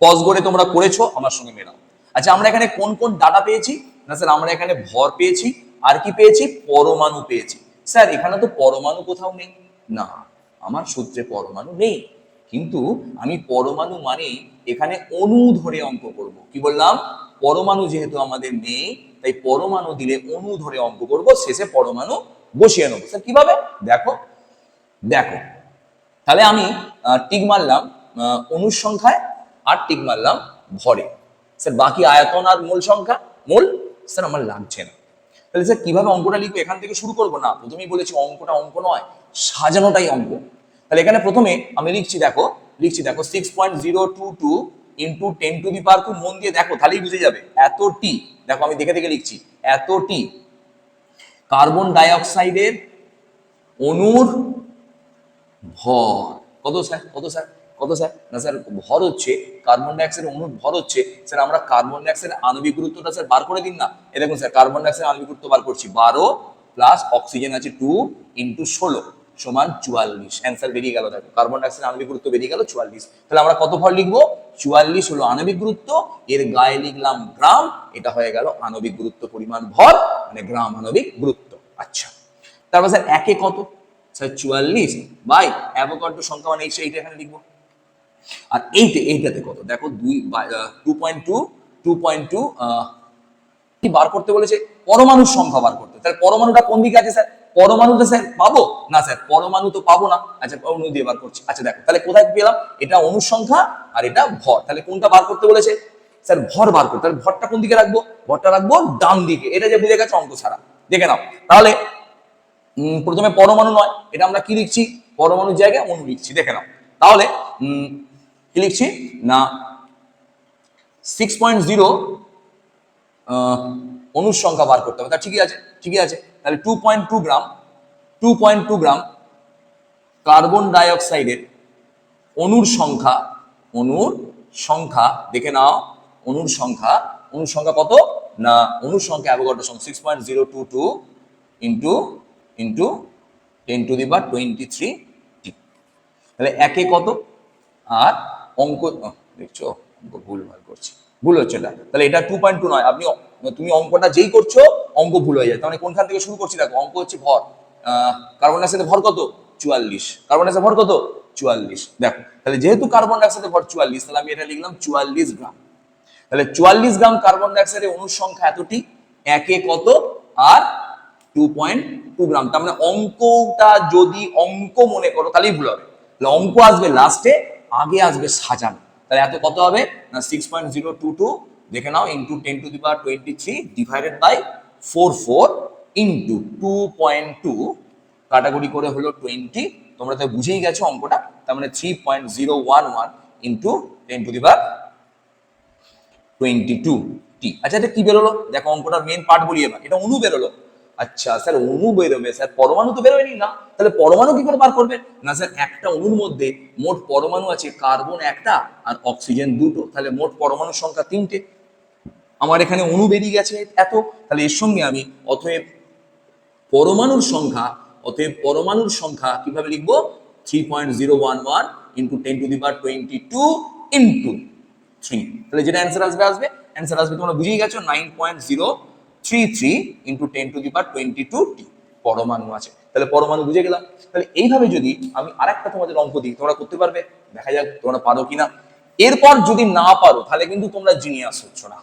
পজ করে তোমরা করেছো, আমার সঙ্গে মেলাও। আচ্ছা, আমরা এখানে কোন কোন ডাটা পেয়েছি? না স্যার, আমরা এখানে ভর পেয়েছি, আর কি পেয়েছি? পরমাণু পেয়েছি। স্যার এখানে তো পরমাণু কোথাও নেই। না, আমার সূত্রে পরমাণু নেই, কিন্তু আমি পরমাণু মানে এখানে অণু ধরে অঙ্ক করব। কি বললাম? পরমাণু যেহেতু আমাদের নেই, তাই পরমাণু দিলে অণু ধরে অঙ্ক করব, শেষে পরমাণু বসিয়ে নেবো। স্যার কিভাবে? দেখো দেখো তাহলে আমি টিক মারলাম অণুর সংখ্যায়, আর টিক মারলাম ভরে। স্যার বাকি আয়তন আর মোল সংখ্যা, মোল স্যার আমার লাগছে না। তাহলে স্যার কিভাবে অঙ্কটা লিখবো? এখান থেকে শুরু করবো না, প্রথমেই বলেছি অঙ্কটা অঙ্ক নয়, সাজানোটাই অঙ্ক। তাহলে এখানে প্রথমে আমি লিখছি, দেখো 6.022 ইন্টু 10⁻²। মন দিয়ে দেখো, তাহলেই বুঝে যাবে। এত টি, দেখো আমি দেখে দেখে লিখছি, এত টি কার্বন ডাই অক্সাইডের অণুর ভর। কত স্যার? কত স্যার? কত স্যার? না স্যার, ভর হচ্ছে কার্বন ডাই অক্সাইডের অণুর ভর হচ্ছে স্যার, আমরা কার্বন ডাই অক্সাইডের আণবিক গুরুত্বটা স্যার বার করে দিন না। এই দেখুন স্যার, কার্বন ডাই অক্সাইডের আণবিক গুরুত্ব বার করছি, 12 প্লাস অক্সিজেন আছে 2 ইন্টু 16 সমান 44। অ্যান্সার বেরিয়ে গেল। দেখো কার্বন ডাই অক্সাইডের আণবিক গুরুত্ব বেরিয়ে গেল 44। তাহলে আমরা কত ভর লিখবো? 44 হলো আণবিক গুরুত্ব, এর গায়ে লিখলাম গ্রাম, এটা হয়ে গেল আণবিক গুরুত্ব পরিমাণ ভর, মানে গ্রাম আণবিক গুরুত্ব। আচ্ছা, তারপর স্যার একে কত? স্যার 44 বাই অ্যাভোগাড্রো সংখ্যা মানে এইটা এখানে লিখবো। আর এইটাতে কত? দেখো 2.2 কি বার করতে বলেছে? পরমাণুর সংখ্যা বার করতে। তাহলে পরমাণুটা কোন দিকে আছে স্যার? পরমাণুটা স্যার পাবো না স্যার, পরমাণু তো পাবো না। আচ্ছা, অণু দিয়ে বার করছি। আচ্ছা দেখো, তাহলে কোথায় পেলাম? এটা অণুর সংখ্যা আর এটা ভর। তাহলে কোনটা বার করতে বলেছে? স্যার ভর বার করতে। তাহলে ভরটা কোন দিকে রাখবো? ভরটা রাখবো ডান দিকে। এটা যে বুঝে গেছে অঙ্ক ছাড়া, দেখে নাও। তাহলে প্রথমে পরমাণু নয়, এটা আমরা কি লিখছি? পরমাণুর জায়গায় অণু লিখছি, দেখে নাও। তাহলে কি লিখছি না 6.0 অণুর সংখ্যা বার করতে হবে। তা ঠিকই আছে, ঠিকই আছে। তাহলে 2.2 গ্রাম, 2.2 গ্রাম কার্বন ডাই অক্সাইডের অণুর সংখ্যা, অণুর সংখ্যা দেখে নাও, অণুর সংখ্যা, অণুর সংখ্যা কত না, অণুর সংখ্যা অ্যাভোগাড্রো সংখ্যা 6.022 ইন্টু ইন্টু 10⁻23 টি। তাহলে একে কত? আর অঙ্ক দেখছো অঙ্ক ভুল বার করছি, ভুল হচ্ছে এটা। তাহলে এটা 2.2 নয়, তুমি অঙ্কটা যেই করছো অঙ্ক ভুল হয়ে যায়। তাহলে কোনখান থেকে শুরু করছি? দেখো অঙ্ক হচ্ছে ভর, কার্বন ডাই অক্সাইডের ভর কত? 44। কার্বন ডাই অক্সাইডের ভর কত? 44। দেখো তাহলে যেহেতু কার্বন ডাই অক্সাইডের ভর 44, তাহলে আমি এটা লিখলাম 44 গ্রাম। তাহলে 44 গ্রাম কার্বন ডাই অক্সাইডের অণুর সংখ্যা এতটি, একে কত আর 2.2 গ্রাম। তার মানে অঙ্কটা যদি অঙ্ক মনে করো তাহলেই ভুল হবে। তাহলে অঙ্ক আসবে লাস্টে, আগে আসবে সাজানো। তাহলে এত কত হবে না 6.022 দেখে নাও ইন্টু 10⁻23 ডিভাইডেড বাই 44 ইন্টু 2.2 কাটাকুটি করে হলো 20। তোমরা তো বুঝেই গেছো অঙ্কটা। তার মানে 3.011 ইন্টু 10⁻22 টি। আচ্ছা, এটা কি বেরোলো? দেখো অঙ্কটার মেন পার্ট বলি এবার। এটা অণু বেরোলো। আচ্ছা স্যার, অণু বেরোবে স্যার, পরমাণু তো বেরোয়নি না। তাহলে পরমাণু কি করে বার করবে? না স্যার, একটা অণুর মধ্যে মোট পরমাণু আছে কার্বন একটা আর অক্সিজেন দুটো, তাহলে মোট পরমাণুর সংখ্যা 3টে। আমার এখানে অণু বেরিয়ে গেছে এত, তাহলে এর সঙ্গে আমি অতএব পরমাণুর সংখ্যা কিভাবে লিখবো? 3.011 ইন্টু 10⁻22 ইন্টু 3। তাহলে যেটা অ্যান্সার আসবে অ্যান্সার আসবে, তোমরা বুঝেই গেছো, 9.033 ইন্টু 10⁻22 টি পরমাণু আছে। তাহলে পরমাণু বুঝে গেলাম। তাহলে এইভাবে যদি আমি আরেকটা তোমাদের অঙ্ক দিই, তোমরা করতে পারবে? দেখা যাক তোমরা পারো কিনা। এরপর যদি না পারো তাহলে কিন্তু তোমরা জিনিয়াস হচ্ছ না।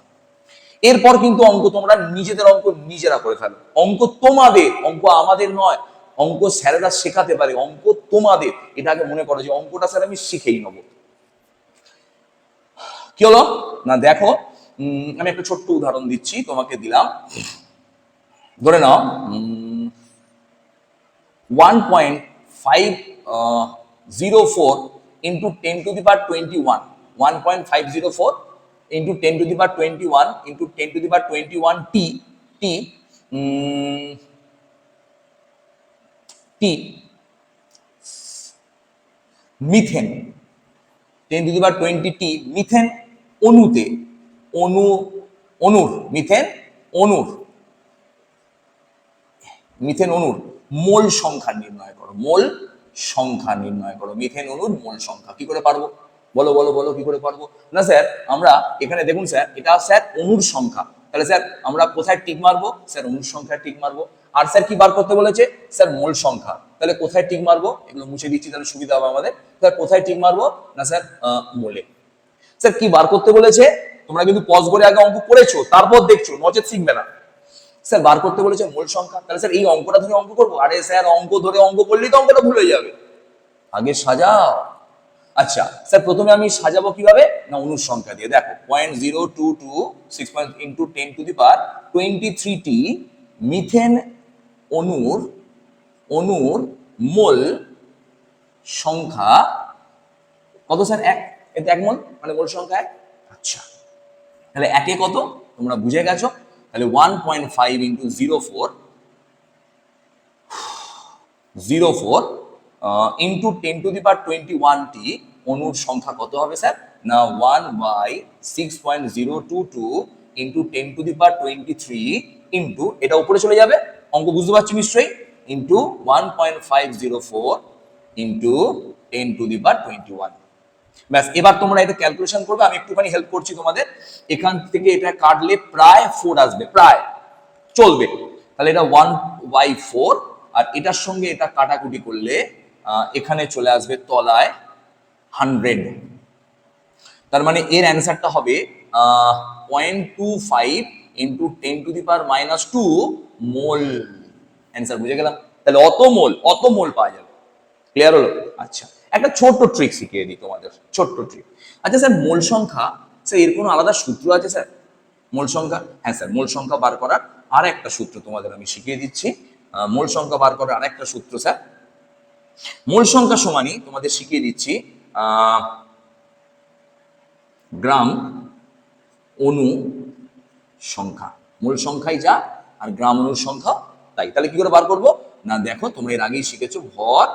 এরপর কিন্তু অঙ্ক তোমরা নিজেদের অঙ্ক নিজেরা করে ফেলো। অঙ্ক তোমাদের, অঙ্ক আমাদের নয়। অঙ্ক স্যারেরা শেখাতে পারে, অঙ্ক তোমাদের। এটা আগে মনে করো যে অঙ্কটা স্যার আমি শিখেই নেবো। কি হলো না দেখো, আমি একটা ছোট্ট উদাহরণ দিচ্ছি, তোমাকে দিলাম। ধরে নাও 1.504 ইন্টু 10⁻21, 1.504 ইন্টু 10⁻21 ইন্টু 10⁻21 টি টি টি মিথেন, 10⁻20 টি মিথেন অণুতে, মিথেন অণুর মোল সংখ্যা নির্ণয় করো। মোল সংখ্যা নির্ণয় করো, মিথেন অণুর মোল সংখ্যা। কি করে পারবো? বলো বলো বলো, কি করে পারবো? না স্যার, আমরা এখানে দেখুন স্যার, এটা স্যার অণুর সংখ্যা, তাহলে স্যার আমরা কোথায় টিক মারবো? স্যার অনুসংখ্যায় টিক মারবো। আর স্যার কি বার করতে বলেছে? স্যার মোল সংখ্যা। তাহলে কোথায় টিক মারবো? এগুলো মুছে দিচ্ছি তাহলে সুবিধা হবে আমাদের। স্যার কোথায় টিক মারবো? না স্যার মোলে। স্যার কি বার করতে বলেছে? তোমরা কিন্তু পজ করে আগে অঙ্ক করেছো, তারপর দেখছো, নচেত শিখবে না। স্যার বার করতে বলেছে মোল সংখ্যা। তাহলে স্যার এই অঙ্কটা ধরে অঙ্ক করবো? আরে স্যার অঙ্ক ধরে অঙ্ক করলেই তো অঙ্কটা ভুলে যাবে। আগে সাজাও। আচ্ছা স্যার প্রথমে আমি সাজাবো কিভাবে? না অনুসংখ্যা দিয়ে। দেখো 0.022 ইন্টু 10⁻23টি মিথেন অনুর মোল সংখ্যা কত স্যার? 1। এতে 1 মোল মানে মোল সংখ্যা 1। আচ্ছা তাহলে একে কত তোমরা বুঝে গেছো। তাহলে 1.5 ইন্টু 0.4 ইন্টু 10⁻21টি অনুর সংখ্যা কত হবে স্যার? না 1/6.022 ইন্টু 10⁻23 ইন্টু এটা উপরে চলে যাবে, অঙ্ক বুঝতে পারছো নিশ্চয়ই, ইন্টু 1.504 ইন্টু 10⁻21। ব্যাস এবার তোমরা এটা ক্যালকুলেশন করবে, আমি একটুখানি হেল্প করছি তোমাদের। এখান থেকে এটা কাটলে প্রায় 4 আসবে, প্রায় চলবে। তাহলে এটা 1/4 আর এটার সঙ্গে এটা কাটাকুটি করলে এখানে চলে আসবে তলায় 100। তার মানে এর অ্যান্সারটা হবে 0.25 ইন্টু 10⁻² মোল। অ্যান্সার বুঝে গেলাম। তাহলে অত মোল পাওয়া যাবে। ক্লিয়ার হলো? আচ্ছা একটা ছোট্ট ট্রিক শিখিয়ে দিই তোমাদের, ছোট্ট ট্রিক। আচ্ছা স্যার মোল সংখ্যা, স্যার এর কোনো আলাদা সূত্র আছে স্যার মোল সংখ্যা? হ্যাঁ স্যার মোল সংখ্যা বার করার আর একটা সূত্র তোমাদের আমি শিখিয়ে দিচ্ছি। মোল সংখ্যা বার করার আর একটা সূত্র স্যার, মোল সংখ্যা সমানই তোমাদের শিখিয়ে দিচ্ছি গ্রাম অণু সংখ্যা। মূল সংখ্যাই যা আর গ্রাম অণুর সংখ্যা তাই। তাহলে কি করে বার করবো? না দেখো তোমরা এর আগেই শিখেছো ভর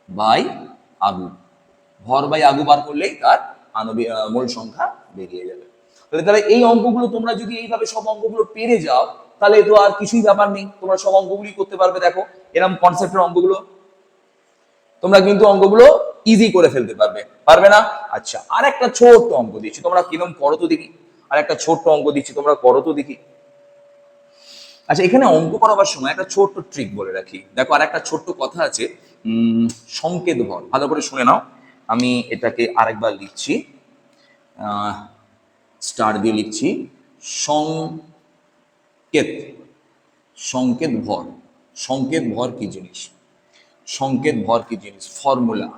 বাই আগু। ভর বাই আগু বার করলেই তার আণবিক মোল সংখ্যা বেরিয়ে যাবে। তাহলে এই অঙ্কগুলো তোমরা যদি এইভাবে সব অঙ্কগুলো পেরে যাও তাহলে তো আর কিছুই ব্যাপার নেই, তোমরা সব অঙ্কগুলি করতে পারবে। দেখো এরকম কনসেপ্টের অঙ্কগুলো তোমরা কিন্তু অঙ্কগুলো ইজি করে ফেলতে পারবে না? আচ্ছা আর একটা ছোট্ট অঙ্ক দিচ্ছি, তোমরা কিরকম করো তো দেখি। আর একটা ছোট্ট অঙ্ক দিচ্ছি, তোমরা করো তো দেখি। আচ্ছা এখানে অঙ্ক করাবার সময় একটা ছোট্ট ট্রিক বলে রাখি। দেখো আর একটা ছোট্ট কথা আছে, সংকেত ভর। ভালো করে শুনে নাও, আমি এটাকে আরেকবার লিখছি, স্টার দিয়ে লিখছি। সংকেত ভর। সংকেত ভর কি জিনিস? সংকেত ভর কি জিনিস? ফর্মুলা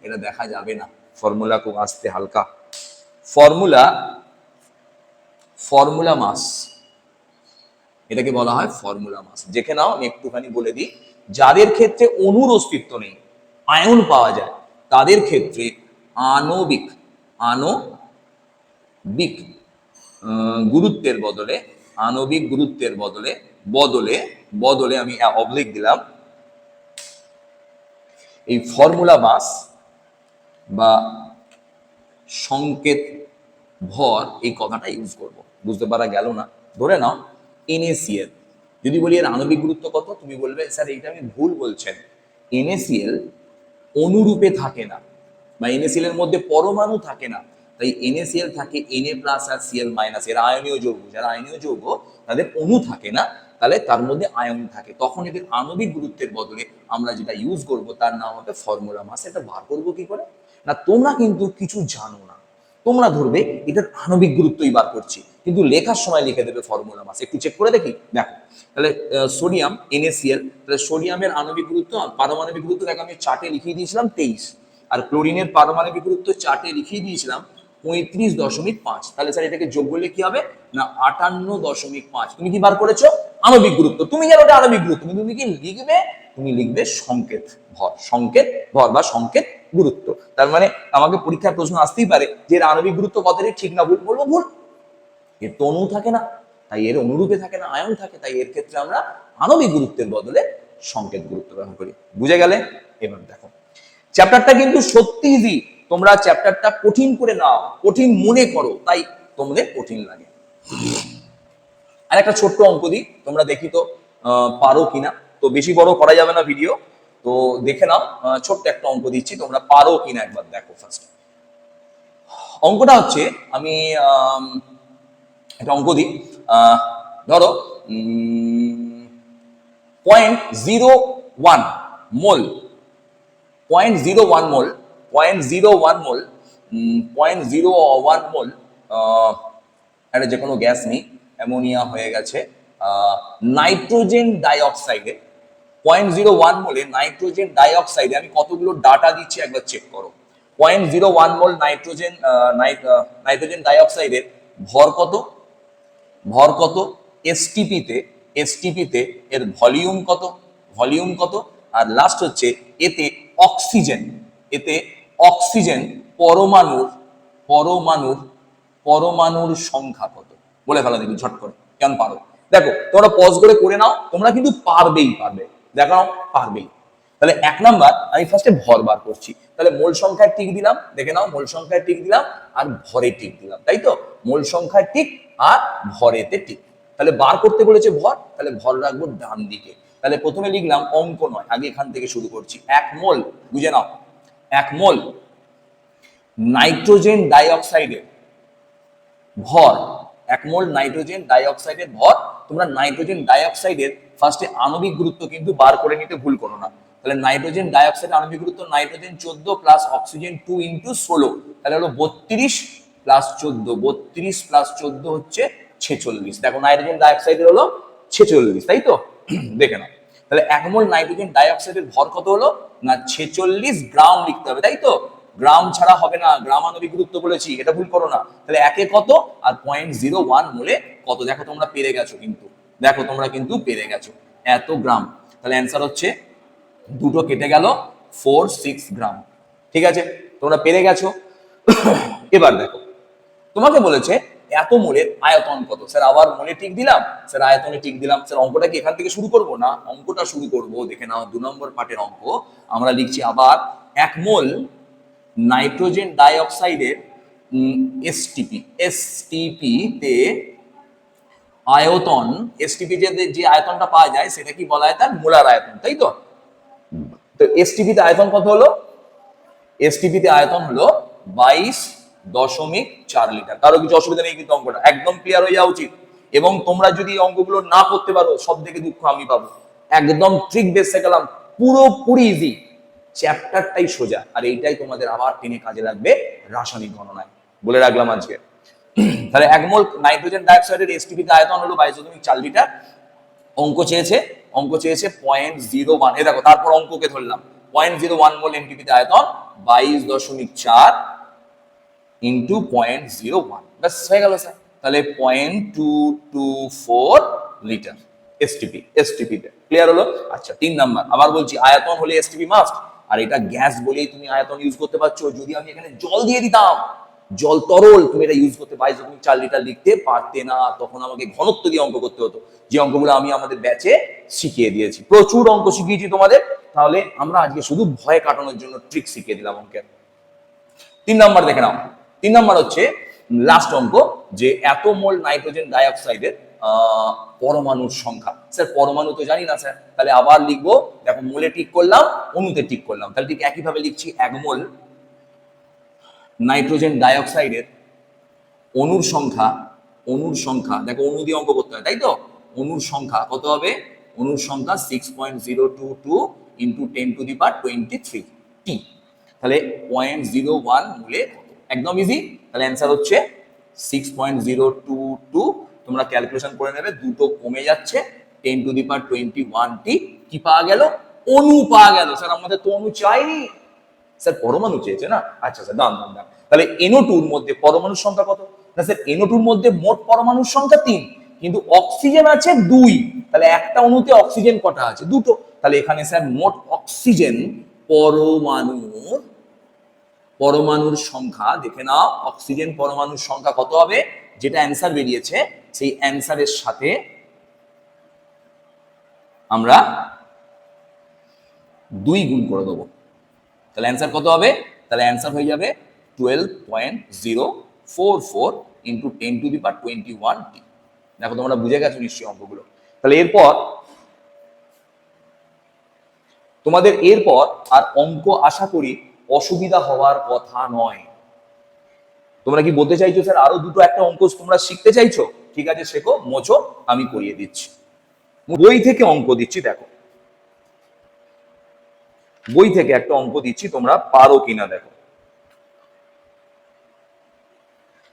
এটা দেখা যাবে না, ফর্মুলা খুব আস্তে হালকা। ফর্মুলা মাস, এটাকে বলা হয় ফর্মুলা মাস। দেখে নাও আমি একটুখানি বলে দিই। যাদের ক্ষেত্রে অণুর অস্তিত্ব নেই, আয়ন পাওয়া যায়, তাদের ক্ষেত্রে আণবিক গুরুত্বের বদলে আণবিক গুরুত্বের বদলে আমি অবলিক দিলাম, এই ফর্মুলা মাস বা সংকেত ভর এই কথাটা ইউজ করব। বুঝতে পারা গেল না? ধরে নাও NaCl, যদি বলি এর আণবিক গুরুত্ব কত, তুমি বলবে স্যার এইটা আমি ভুল বলছেন, NaCl অনুরূপে থাকে না বা NaCl এর মধ্যে পরমাণু থাকে না, তাই NaCl থাকে Na+ আর Cl-। এরা আয়নীয় যৌগ, যারা আয়নীয় যৌগ তাদের অণু থাকে না, তাহলে তার মধ্যে আয়ন থাকে। তখন এদের আণবিক গুরুত্বের বদলে আমরা যেটা ইউজ করব তার নাম হবে ফর্মুলা মাস। এটা বার করবো কি করে? না তোমরা কিন্তু কিছু জানো না, তোমরা ধরবে এটার আণবিক গুরুত্বই বার করছি, কিন্তু লেখার সময় লিখে দেবে ফর্মুলা মাস। একটু চেক করে দেখি। দেখো তাহলে সোডিয়াম NaCl, তাহলে সোডিয়ামের আণবিক গুরুত্ব পারমাণবিক গুরুত্ব দেখো আমি চার্টে লিখিয়ে দিয়েছিলাম 23, আর ক্লোরিনের পারমাণবিক গুরুত্ব চার্টে লিখিয়ে দিয়েছিলাম 35.5। তাহলে স্যার এটাকে যোগ করলে কি হবে? না 58.5। তুমি কি বার করেছো? আণবিক গুরুত্ব। তুমি জানো ওটা আণবিক গুরুত্ব, কিন্তু তুমি কি লিখবে? তুমি লিখবে সংকেত ভর বা সংকেত গুরুত্ব। তার মানে আমাকে পরীক্ষায় প্রশ্ন আসতেই পারে যে এর আণবিক গুরুত্ব কত, ঠিক না ভুল? বলবো ভুল। এর তো অণু থাকে না, তাই এর অনুরূপে থাকে না, আয়ন থাকে, তাই এর ক্ষেত্রে আমরা আণবিক গুরুত্বের বদলে সংকেত গুরুত্ব ব্যবহার করি। বুঝে গেলে? এবার দেখো চ্যাপ্টারটা কিন্তু সত্যি ইজি, তোমরা চ্যাপ্টারটা কঠিন করে নাও, কঠিন মনে করো, তাই তোমাদের কঠিন লাগে। আর একটা ছোট্ট অঙ্ক দিই, তোমরা দেখি তো পারো কিনা। তো বেশি বড় করা যাবে না ভিডিও, তো দেখে নাও, ছোট্ট একটা অঙ্ক দিচ্ছি, তোমরা পারো কিনা একবার দেখো ফার্স্ট। অঙ্কটা হচ্ছে, আমি একটা অঙ্ক দিই। ধরো 0.01 মোল, 0.01 মোল, 0.01 মোল, 0.01 মোল একটা যে কোনো গ্যাস নিই, অ্যামোনিয়া হয়ে গেছে, নাইট্রোজেন ডাইঅক্সাইডে 0.01 মোলে নাইট্রোজেন ডাইঅক্সাইডে আমি কতগুলো ডাটা দিচ্ছি একবার চেক করো। 0.01 মোল নাইট্রোজেন নাইট্রোজেন ডাইঅক্সাইডের ভর কত, ভর কত, এসটিপিতে এর ভলিউম কত, ভলিউম কত, আর লাস্ট হচ্ছে এতে অক্সিজেন, এতে অক্সিজেন পরমাণুর পরমাণুর পরমাণুর সংখ্যা কত। বলে ফেলা দেখি ঝট করে, কেমন পারো দেখো, তোমরা পজ করে নাও, তোমরা কিন্তু পারবেই, দেখো পারবেই। তাহলে 1 নাম্বার আমি ফার্স্টে ভর বার করছি, তাহলে মোল সংখ্যায় টিক দিলাম, দেখে নাও মোল সংখ্যায় টিক দিলাম আর ভরে টিক দিলাম, তাই তো, মোল সংখ্যায় টিক আর ভরেতে টিক। তাহলে বার করতে বলেছে ভর, তাহলে ভর রাখবো ডান দিকে। তাহলে প্রথমে লিখলাম, অঙ্ক নয়, আগে এখান থেকে শুরু করছি। 1 মোল, বুঝে নাও, 1 মোল নাইট্রোজেন ডাইঅক্সাইডের ভর, 1 মোল নাইট্রোজেন ডাইঅক্সাইডের ভর। তোমরা নাইট্রোজেন ডাইঅক্সাইডের ফার্স্টে আণবিক গুরুত্ব কিন্তু বার করে নিতে ভুল করো না। তাহলে নাইট্রোজেন ডাইঅক্সাইডের আণবিক গুরুত্ব, নাইট্রোজেন 14 প্লাস অক্সিজেন 2 ইন্টু 16, তাহলে হলো 32 প্লাস 14, 32 প্লাস 14 হচ্ছে 46। দেখো নাইট্রোজেন ডাইঅক্সাইডের হলো 46, তাই তো, দেখে নাও। তাহলে 1 মোল নাইট্রোজেন ডাইঅক্সাইডের ভর কত হলো না 46 গ্রাম লিখতে হবে, তাই তো, গ্রাম ছাড়া হবে না, গ্রাম আণবিক গুরুত্ব বলেছি, এটা ভুল করো না। তাহলে একে কত আর 0.01 মোলে কত, দেখো তোমরা পেরে গেছো, কিন্তু দেখো তোমরা কিন্তু পেরে গেছো এত গ্রাম। তাহলে অ্যান্সার হচ্ছে, দুটো কেটে গেল, 46 গ্রাম। ঠিক আছে, তোমরা পেরে গেছো। এবার দেখো, তোমাকে বলেছে এত মোলের আয়তন কত। স্যার আবার মোলে টিক দিলাম, স্যার আয়তনে টিক দিলাম, স্যার অঙ্কটা কি এখান থেকে শুরু করব না, অঙ্কটা শুরু করব, দেখে নাও 2 নম্বর পার্টের অঙ্ক। আমরা লিখছি আবার 1 মোল নাইট্রোজেন ডাইঅক্সাইডের এসটিপি তে আয়তন, এসটিপি যে আয়তনটা পাওয়া যায় সেটা কি বলা হয়, তার মোলার আয়তন, তাই তো। তো এসটিপি তে আয়তন কত হলো, এসটিপি তে আয়তন হলো 22.4 লিটার। কারো কিছু অসুবিধা নেই, কিন্তু অঙ্কটা একদম ক্লিয়ার হয়ে যাওয়া উচিত। এবং তোমরা যদি অঙ্কগুলো না করতে পারো, সব থেকে দুঃখ আমি পাবো। একদম ট্রিক বেসে গেলাম, পুরোপুরি ইজি, চ্যাপ্টারটাই সোজা, আর এইটাই তোমাদের আবার টেনে কাজে লাগবে রাসায়নিক গণনায়, বলে রাখলাম আজকে। তাহলে 1 মোল নাইট্রোজেন ডাইঅক্সাইডের এসটিপি তে আয়তন হলো 22.4 লিটার। অঙ্ক চেয়েছে 0.01, এ দেখো তারপর অঙ্ককে ধরলাম 0.01 মোল এনটিপি তে আয়তন 22.4 ইন্টু 0.01, ব্যাস হয়ে গেল স্যার। তাহলে 0.224 লিটার এসটিপি তে, ক্লিয়ার হলো। আচ্ছা 3 নাম্বার, আবার বলছি, আয়তন হলে এসটিপি মাস্ট, আর এটা গ্যাস বলেই তুমি আয়তন ইউজ করতে পারছো। যদি আমি এখানে জল দিয়ে দিতাম, জল তরল, তুমি এটা ইউজ করতে 22.4 লিটার লিখতে পারতে না, তখন আমাকে ঘনত্ব দিয়ে অঙ্ক করতে হতো, যে অঙ্কগুলো আমি আমাদের ব্যাচে শিখিয়ে দিয়েছি, প্রচুর অঙ্ক শিখিয়েছি তোমাদের। তাহলে আমরা আজকে শুধু ভয় কাটানোর জন্য ট্রিক শিখিয়ে দিলাম অঙ্কের। 3 নাম্বার দেখে নাও, 3 নাম্বার হচ্ছে লাস্ট অঙ্ক, যে এত মোল নাইট্রোজেন ডাইঅক্সাইডের পরমাণুর সংখ্যা। স্যার পরমাণু তো জানি না স্যার, তাহলে আবার লিখবো, দেখো মোলে টিক করলাম, অণুতে টিক করলাম, তাহলে ঠিক একইভাবে লিখছি 1 মোল নাইট্রোজেন ডাইঅক্সাইডের অণুর সংখ্যা, দেখো অণু দিয়ে অঙ্ক করতে হয়, তাই তো, অণুর সংখ্যা কত হবে, অণুর সংখ্যা 6.022 ইন্টু 10⁻23 টি। তাহলে 0.01 মোলে একদম ইজি। তাহলে অ্যান্সার হচ্ছে 6.022, তোমরা ক্যালকুলেশন করে নেবে, দুটো কমে যাচ্ছে, 10⁻21 টি কি পাওয়া গেল, অণু পাওয়া গেল। স্যার আমাদের তো অণু চাইনি, স্যার পরমাণু চেয়েছে না, আচ্ছা স্যার দাম। তাহলে NO2 মধ্যে পরমাণুর সংখ্যা কত, না স্যার NO2 মধ্যে মোট পরমাণুর সংখ্যা 3, কিন্তু অক্সিজেন আছে 2, তাহলে একটা অণুতে অক্সিজেন কটা আছে, দুটো। তাহলে এখানে স্যার মোট অক্সিজেন পরমাণুর সংখ্যা দেখে নাও, অক্সিজেন পরমাণুর সংখ্যা কত হবে, যেটা অ্যান্সার বেরিয়েছে সেই অ্যান্সারের সাথে আমরা 2 গুণ করে দেবো। তাহলে অ্যান্সার কত হবে, তাহলে অ্যান্সার হয়ে যাবে 12.044 ইন্টু 10⁻21 টি। দেখো তোমরা বুঝে গেছো নিশ্চয়ই অঙ্কগুলো। তাহলে এরপর তোমাদের এরপর আর অঙ্ক আশা করি অসুবিধা হওয়ার কথা নয়। তোমরা কি বলতে চাইছো স্যার আরো দুটো একটা অঙ্ক তোমরা শিখতে চাইছো? ঠিক আছে, শেখো, মোচো, আমি করিয়ে দিচ্ছি। বই থেকে অঙ্ক দিচ্ছি, দেখো বই থেকে একটা অঙ্ক দিচ্ছি, তোমরা পারো কিনা দেখো।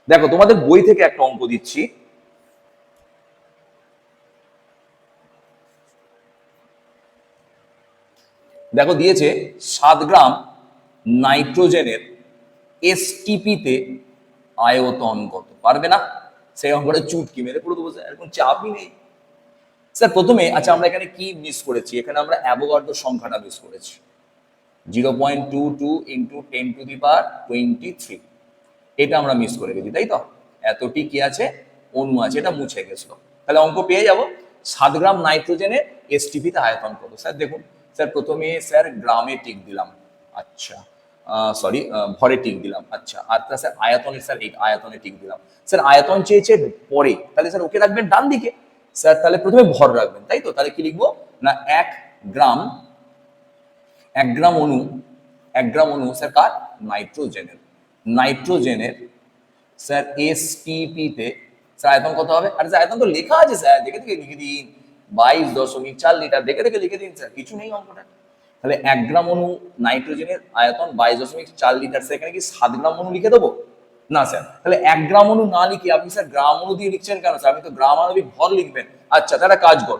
দেখো তোমাদের বই থেকে একটা অঙ্ক দিচ্ছি। দেখো দিয়েছে 7 গ্রাম নাইট্রোজেনের এসটিপিতে আয়তন কত? পারবে না? সেই অঙ্কটা চুটকি মেরে পুরো দেবো স্যার, এরকম চাপই নেই স্যার। প্রথমে আচ্ছা আমরা এখানে কি মিস করেছি? এখানে আমরা অ্যাভোগাড্রো সংখ্যাটা মিস করেছি, 0.22 ইন্টু 10⁻23, এটা আমরা মিস করে গেছি, তাই তো? এতটি কি আছে? অণু আছে, এটা মুছে গেছিল। তাহলে অঙ্ক পেয়ে যাব। 7 গ্রাম নাইট্রোজেনের এসটিপিতে আয়তন কত? স্যার দেখুন স্যার, প্রথমে স্যার গ্রামে টিক দিলাম, আচ্ছা সরি ভরে টিক দিলাম, আচ্ছা। আর স্যার আয়তনে, স্যার এই আয়তনে টিক দিলাম। স্যার আয়তন চেয়েছে পরে, তাহলে স্যার ওকে রাখবেন ডান দিকে। স্যার তাহলে প্রথমে ভর রাখবেন, তাই তো? তাহলে কি লিখবো না 1 গ্রাম, 1 গ্রাম অণু, 1 গ্রাম অণু স্যার কার? নাইট্রোজেনের। নাইট্রোজেনের স্যার এসটিপিতে স্যার আয়তন কত হবে? আরে স্যার আয়তন তো লেখা আছে স্যার, দেখে দেখে লিখে দিন, 22.4 লিটার, দেখে দেখে লিখে দিন স্যার, কিছু নেই অঙ্কটা। তাহলে 1 গ্রাম অণু নাইট্রোজেনের আয়তন 22.4 লিটার, সেখানে কি 7 গ্রাম অণু লিখে দেবো? না স্যার, তাহলে 1 গ্রাম অণু না লিখে আপনি স্যার গ্রাম অণু দিয়ে লিখছেন কেন স্যার? আপনি তো গ্রাম আণবিক ভর লিখবেন। আচ্ছা তাহলে কাজ কর,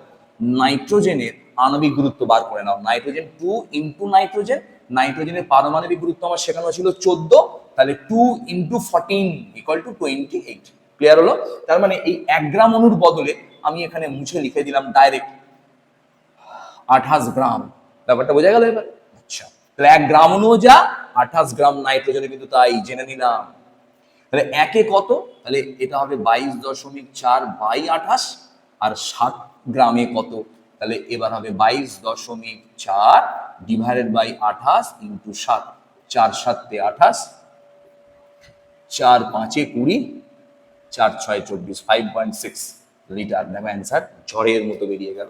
নাইট্রোজেনের আণবিক গুরুত্ব বার করে নাও। নাইট্রোজেন 2 ইন্টু নাইট্রোজেন, নাইট্রোজেনের পারমাণবিক গুরুত্ব আমার শেখানো ছিল 14, তাহলে 2 ইন্টু 14 ইকুয়াল টু 28। ক্লিয়ার হলো? তার মানে এই 1 গ্রাম অণুর বদলে আমি এখানে মুছে লিখে দিলাম ডাইরেক্ট 28 গ্রাম। ব্যাপারটা বোঝা গেল এবার? আচ্ছা, তাহলে 1 গ্রাম অণু যা, 28 গ্রাম নাইট্রোজেনে কিন্তু তাই, জেনে নিলাম। তাহলে একে কত? তাহলে এটা হবে 22.4 বাই 28, আর 7 গ্রামে কত? তাহলে এবার হবে 22.4 ডিভাইডেড বাই 28 ইন্টু 7, 4 7 28, 4 5 20, 4 6 24, 5.6 লিটার। দেখো অ্যান্সার ঝড়ের মতো বেরিয়ে গেল।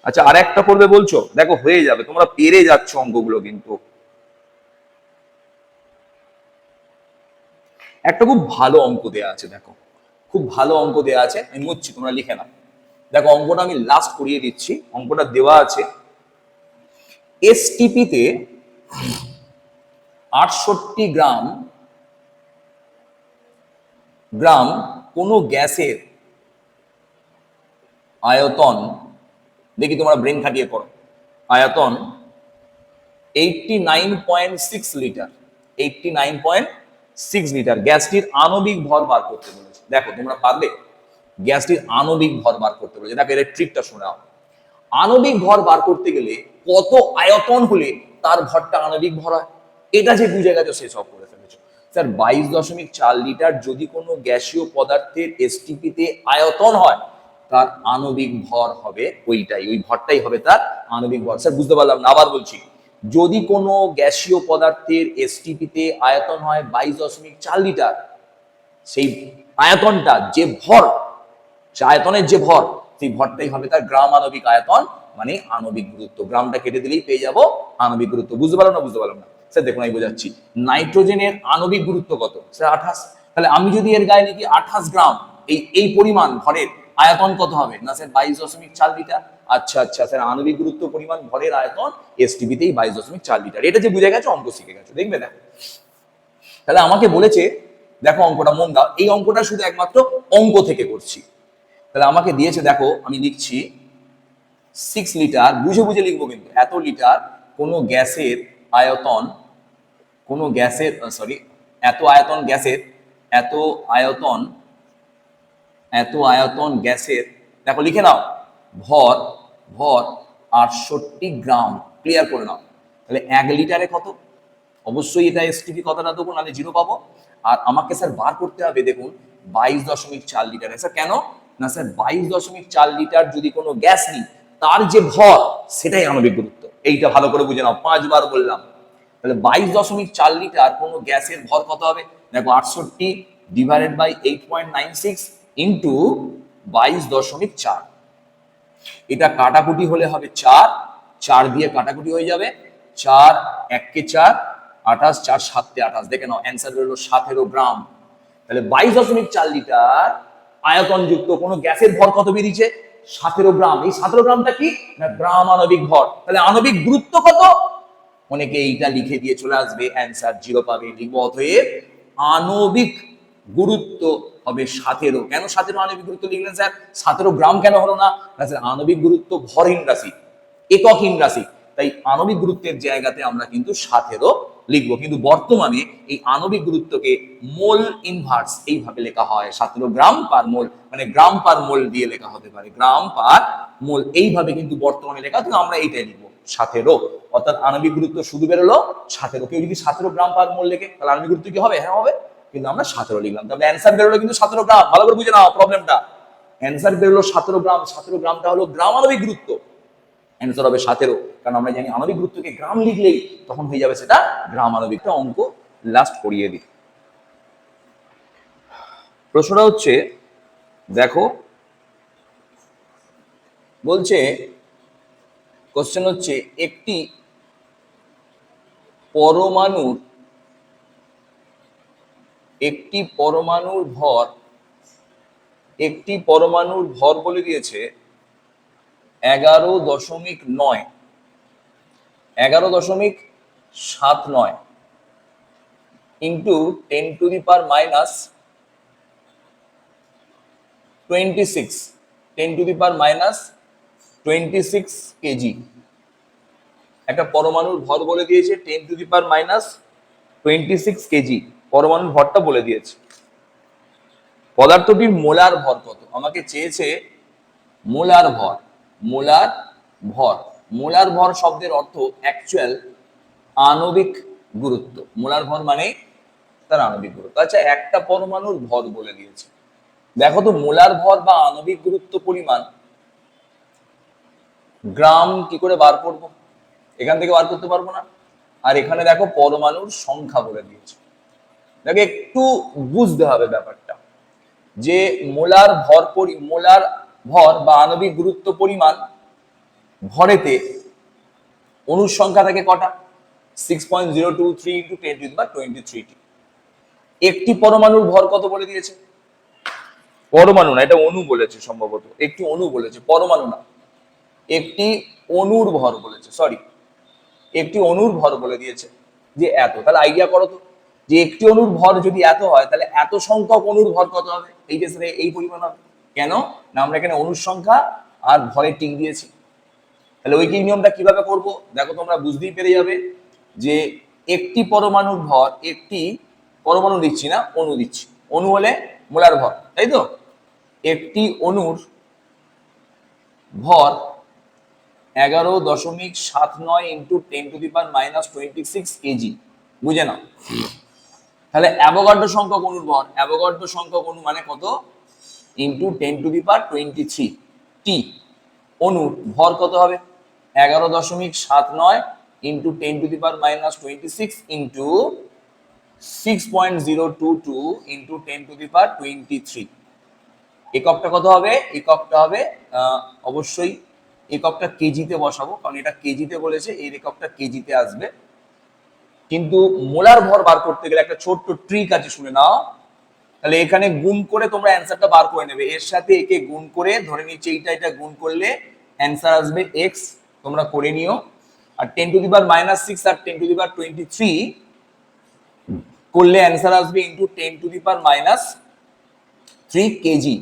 আচ্ছা আর একটা করবে বলছো? দেখো হয়ে যাবে, তোমরা পেরে যাচ্ছ অঙ্কগুলো কিন্তু। একটা খুব ভালো অঙ্ক দেয়া আছে, দেখো খুব ভালো অঙ্ক দেয়া আছে, আমি মুছছি, তোমরা লিখে নাও। দেখো অঙ্কটা আমি লাস্ট করিয়ে দিচ্ছি, অঙ্কটা দেওয়া আছে এসটিপিতে 68 গ্রাম কোনো গ্যাসের আয়তন, দেখি তোমরা ব্রেন খাটিয়ে করো, আয়তন 89.6 লিটার, 89.6 লিটার। গ্যাসটির আণবিক ভর বার করতে বলেছে। দেখো তোমরা পারবে? গ্যাসটির আণবিক ভর বার করতে বলেছে। দেখো এর ট্রিকটা শোনাও। আণবিক ভর বার করতে গেলে কত আয়তন হলে তার ভরটা আণবিক ভর হয়, এটা যে বুঝে গেছো সে সব করে ফেলেছো। স্যার 22.4 লিটার যদি কোনো গ্যাসীয় পদার্থের এসটিপিতে আয়তন হয়, তার আণবিক ভর হবে ওইটাই, ওই ভরটাই হবে তার আণবিক ভর। স্যার বুঝতে পারলাম না, আবার বলছি। যদি কোনো গ্যাসীয় পদার্থের এসটিপিতে আয়তন হয় 22.4 লিটার, সেই আয়তনটা যে ভর, সে আয়তনের যে ভর, সেই ভরটাই হবে তার গ্রাম আণবিক আয়তন, মানে আণবিক গুরুত্ব। গ্রামটা কেটে দিলেই পেয়ে যাবো আণবিক গুরুত্ব। বুঝতে পারলাম না? বুঝতে পারলাম না স্যার, দেখুন আমি বোঝাচ্ছি। নাইট্রোজেনের আণবিক গুরুত্ব কত স্যার? 28। তাহলে আমি যদি এর গায়ে লিখি 28 গ্রাম, এই পরিমাণ ভরের আয়তন কত হবে না স্যার? 22.4 লিটার। আচ্ছা আচ্ছা স্যার, আণবিক গুরুত্ব পরিমাণ ভরের আয়তন এসটিপিতেই 22.4 লিটার। এটা যে বুঝে গেছো, অঙ্ক শিখে গেছো, দেখবে দেখো। তাহলে আমাকে বলেছে, দেখো অঙ্কটা মন দাও, এই অঙ্কটা শুধু একমাত্র অঙ্ক থেকে করছি। তাহলে আমাকে দিয়েছে, দেখো আমি লিখছি 6 লিটার, বুঝে বুঝে লিখবো কিন্তু, এত লিটার কোনো গ্যাসের আয়তন, কোনো গ্যাসের সরি এত আয়তন গ্যাসের, এত আয়তন, এত আয়তন গ্যাসের, দেখো লিখে নাও, ভর, ভর 68 গ্রাম। ক্লিয়ার করে নাও। তাহলে 1 লিটারে কত? অবশ্যই এটা এসটিপি কথাটা দেবো, নাহলে 0 পাবো। আর আমাকে স্যার বার করতে হবে, দেখুন 22.4 লিটার। স্যার কেন? না স্যার 22.4 লিটার যদি কোনো গ্যাস নিই, তার যে ভর সেটাই আণবিক গুরুত্ব। এইটা ভালো করে বুঝে নাও, 5 বার বললাম। তাহলে 22.4 লিটার কোনো গ্যাসের ভর কত হবে? দেখো 68 ডিভাইডেড বাই 8.96 ইন্টু 22.4। এটা কাটাকুটি হলে হবে 4, 4 দিয়ে কাটাকুটি হয়ে যাবে, 4 1 কে 4 28 4 7 তে 28 দেখে নাও অ্যান্সার বেরোলো 17 গ্রাম। তাহলে 22.4 লিটার আয়তন যুক্ত কোন গ্যাসের ভর কত বেরিয়েছে? 17 গ্রাম। এই 17 গ্রামটা কি না গ্রাম আণবিক ভর। তাহলে আণবিক গুরুত্ব কত? অনেকে এইটা লিখে দিয়ে চলে আসবে, অ্যান্সার 0 পাবে। লিখবো অতএব আণবিক গুরুত্ব হবে 17। কেন 17 আণবিক গুরুত্ব লিখলেন স্যার? 17 গ্রাম কেন হলো না? স্যার আণবিক গুরুত্ব ভরহীন রাশি, এককহীন রাশি, তাই আণবিক গুরুত্বের জায়গাতে আমরা কিন্তু 17 লিখবো। কিন্তু বর্তমানে এই আণবিক গুরুত্বকে মোল ইনভার্স এইভাবে লেখা হয়, 17 গ্রাম পার মোল, মানে গ্রাম পার মোল দিয়ে লেখা হতে পারে, গ্রাম পার মোল এইভাবে কিন্তু বর্তমানে লেখা। তো আমরা এইটাই লিখবো 17, অর্থাৎ আণবিক গুরুত্ব শুধু বেরোলো 17। কেউ যদি 17 গ্রাম পার মোল লেখে তাহলে আণবিক গুরুত্ব কি হবে? হ্যাঁ হবে, কিন্তু আমরা 17 লিখলাম। তাহলে অ্যান্সার বেরোলো কিন্তু 17 গ্রাম। ভালো করে বুঝে নাও প্রবলেমটা। অ্যান্সার বেরোলো 17 গ্রাম। 17 গ্রামটা হলো গ্রাম আণবিক গুরুত্ব। অ্যান্সার হবে 17, কারণ আমরা জানি আণবিক গুরুত্বকে গ্রাম লিখলেই তখন হয়ে যাবে সেটা গ্রাম আণবিকটা। অঙ্ক লাস্ট করিয়ে দিই। প্রশ্নটা হচ্ছে দেখো, বলছে কোশ্চেন হচ্ছে একটি পরমাণুর ভর বলে দিয়েছে 11.79 ইন্টু 10⁻26 কেজি। একটা পরমাণুর ভর বলে দিয়েছে 10⁻26 কেজি, পরমাণুর ভরটা বলে দিয়েছে। পদার্থটির মোলার ভর কত? আমাকে চেয়েছে মোলার ভর। মোলার ভর শব্দের অর্থ অ্যাকচুয়াল আণবিক গুরুত্ব। মোলার ভর মানে তার আণবিক গুরুত্ব। আচ্ছা, একটা পরমাণুর ভর বলে দিয়েছে, দেখো তো মোলার ভর বা আণবিক গুরুত্ব পরিমাণ গ্রাম কি করে বার করবো? এখান থেকে বার করতে পারবো না। আর এখানে দেখো পরমাণুর সংখ্যা বলে দিয়েছে। দেখো একটু বুঝতে হবে ব্যাপারটা, যে মোলার ভর বা আণবিক গুরুত্ব পরিমাণ ভরেতে অণুর সংখ্যা থাকে কটা? 6.023 × 10⁻23। একটি পরমাণুর ভর কত বলে দিয়েছে? পরমাণু না, এটা অণু বলেছে সম্ভবত, একটি অণু বলেছে, পরমাণু না। একটি অণুর ভর বলেছে, সরি, একটি অণুর ভর বলে দিয়েছে যে এত। তাহলে আইডিয়া করো তো, যে একটি অণুর ভর যদি এত হয় তাহলে এত সংখ্যক অণুর ভর কত হবে? এই যে এই পরিমাণ হবে। কেন না আমরা এখানে অণুর সংখ্যা আর ভরের টিক দিয়েছি। তাহলে ঐকিক নিয়মটা কিভাবে করব দেখো, তোমরা বুঝতেই পেরে যাবে যে একটি পরমাণুর ভর, একটি পরমাণু দিচ্ছি না, অণু দিচ্ছি। অণু হলে মোলার ভর, তাই তো? একটি অণুর ভর 11.79 ইন্টু 10⁻26 কেজি, বুঝে নাও। তাহলে অ্যাভোগাড্রো সংখ্যক অণুর ভর, অ্যাভোগাড্রো সংখ্যক অণু মানে কত? ইন্টু 10⁻23 টি। অণুর ভর কত হবে? 11.79 ইন্টু 10⁻26 ইন্টু 6.022 ইন্টু 10⁻23। এককটা কত হবে? এককটা হবে অবশ্যই এককটা কেজিতে বসাবো, কারণ এটা কেজিতে বলেছে, এই এককটা কেজিতে আসবে। কিন্তু মোলার ভর বার করতে গেলে একটা ছোট্ট ট্রিক আছে, শুনে নাও। তাহলে এখানে গুণ করে তোমরা অ্যান্সারটা বার করে নেবে। এর সাথে একে গুণ করে ধরে নিচ্ছি এটা গুণ করলে অ্যান্সার আসবে এক্স, তোমরা করে নিও। আর 10⁻6 আর 10⁻23 করলে অ্যান্সার আসবে ইন্টু 10⁻3 কেজি।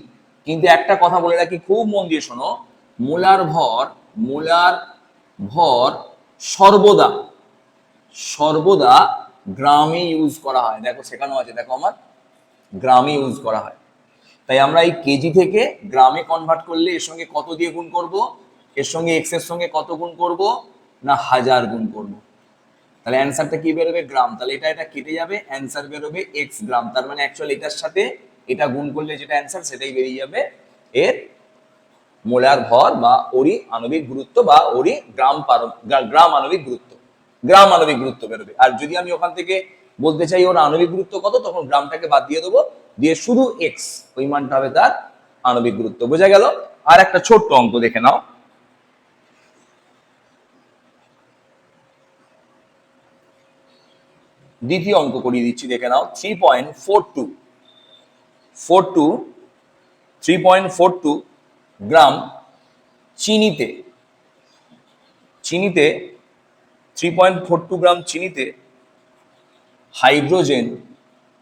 কিন্তু একটা কথা বলে রাখি, খুব মন দিয়ে শোনো, মোলার ভর সর্বদা গ্রামে ইউজ করা হয়। দেখো শেখানো আছে, দেখো আমার গ্রামে ইউজ করা হয়। তাই আমরা এই কেজি থেকে গ্রামে কনভার্ট করলে এর সঙ্গে কত দিয়ে গুণ করব? এর সঙ্গে এক্স এর সঙ্গে কত গুণ করব? না 1000 গুণ করব। তাহলে অ্যান্সারটা কি বেরোবে? গ্রাম। তাহলে এটা কেটে যাবে, অ্যান্সার বেরোবে এক্স গ্রাম। তার মানে অ্যাকচুয়ালি এটার সাথে এটা গুণ করলে যেটা অ্যান্সার সেটাই বেরিয়ে যাবে এর মোলার ভর বা ওরি আণবিক গুরুত্ব বা ওরি গ্রাম আণবিক গুরুত্ব বেরোবে। আর যদি আমি ওখান থেকে বলতে চাই ওর আণবিক গুরুত্ব কত, তখন গ্রামটাকে বাদ দিয়ে দেবো, দিয়ে শুধু এক্স, ওই মানটা হবে তার আণবিক গুরুত্ব। বোঝা গেল? আর একটা ছোট্ট অঙ্ক দেখে নাও। দ্বিতীয় অঙ্ক করিয়ে দিচ্ছি, দেখে নাও। 3.42 গ্রাম চিনিতে 3.42 গ্রাম চিনিতে হাইড্রোজেন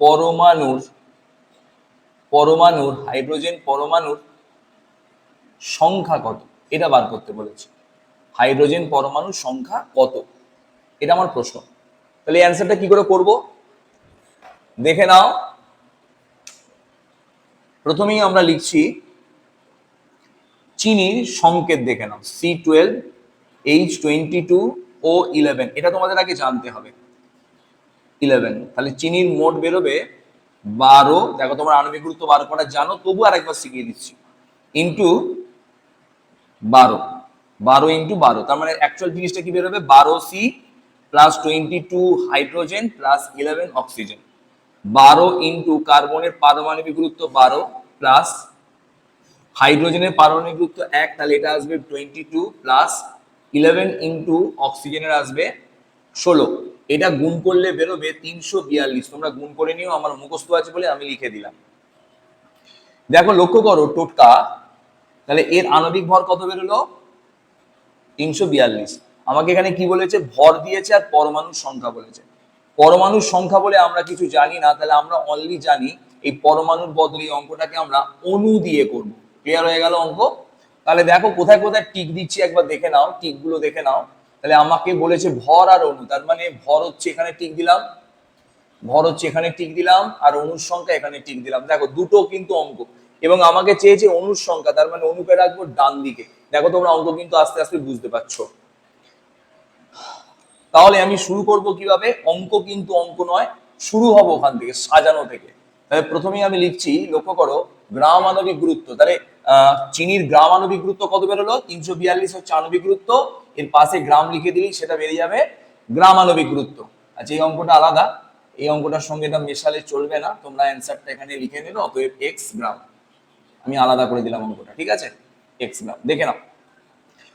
পরমাণুর সংখ্যা কত, এটা বার করতে বলেছে। হাইড্রোজেন পরমাণুর সংখ্যা কত, এটা আমার প্রশ্ন। তাহলে অ্যান্সারটা কি করে করব দেখে নাও। প্রথমেই আমরা লিখছি চিনির সংকেত, দেখে নাও C12H22O11, এটা তোমাদের আগে জানতে হবে। 11, তাহলে চিনির মোট বেরোবে 12। দেখো তোমার আণবিক গুরুত্ব বার করা জানো, তবু আরেকবার শিখিয়ে দিচ্ছি। ইন্টু 12 ইন্টু 12, তার মানে অ্যাকচুয়াল জিনিসটা কি বেরোবে, 12C plus 22 hydrogen plus 11 oxygen. 12 into কার্বনের পারমাণবিক গুরুত্ব 12 প্লাস হাইড্রোজেনের পারমাণবিক গুরুত্ব 1, তাহলে এটা আসবে 22 প্লাস 11 ইন্টু অক্সিজেনের আসবে 16। এটা গুণ করলে বেরোবে 342। তোমরা গুণ করে নিও, আমার মুখস্থ আছে বলে আমি লিখে দিলাম। দেখো লক্ষ্য করো টোটকা, তাহলে এর আণবিক ভর কত বেরোলো, 342। আমাকে এখানে কি বলেছে, ভর দিয়েছে আর পরমাণুর সংখ্যা বলেছে। পরমাণুর সংখ্যা বলে আমরা কিছু জানি না, তাহলে আমরা অনলি জানি এই পরমাণুর বদলে এই অঙ্কটাকে আমরা অণু দিয়ে করব। ক্লিয়ার হয়ে গেল অঙ্ক? তাহলে দেখো কোথায় কোথায় টিক দিচ্ছি একবার দেখে নাও, টিকগুলো দেখে নাও। তাহলে আমাকে বলেছে ভর আর অণু, তার মানে ভর হচ্ছে এখানে টিক দিলাম, আর অণুর সংখ্যা এখানে টিক দিলাম। দেখো দুটো কিন্তু অঙ্ক, এবং আমাকে চেয়েছে অণুর সংখ্যা, তার মানে অণুকে রাখবো ডান দিকে। দেখো তোমরা অঙ্ক কিন্তু আস্তে আস্তে বুঝতে পারছো। তাহলে আমি শুরু করব কিভাবে, অঙ্ক কিন্তু অঙ্ক নয়, শুরু হব ওখান থেকে, সাজানো থেকে। তাহলে প্রথমেই আমি লিখছি, লক্ষ্য করো গ্রাম আণবিক গুরুত্ব। তাহলে চিনির গ্রাম আণবিক গুরুত্ব কত বেরোলো, 342 হচ্ছে আণবিক গুরুত্ব, এর পাশে গ্রাম লিখে দিলেই সেটা বেরিয়ে যাবে গ্রাম আণবিক গুরুত্ব। আচ্ছা এই অঙ্কটা আলাদা, এই অঙ্কটার সঙ্গে এটা মেশালে চলবে না, তোমরা অ্যান্সারটা এখানে লিখে নেবে, অতএব এক্স গ্রাম। আমি আলাদা করে দিলাম অঙ্কটা, ঠিক আছে, এক্স গ্রাম। দেখে নাও,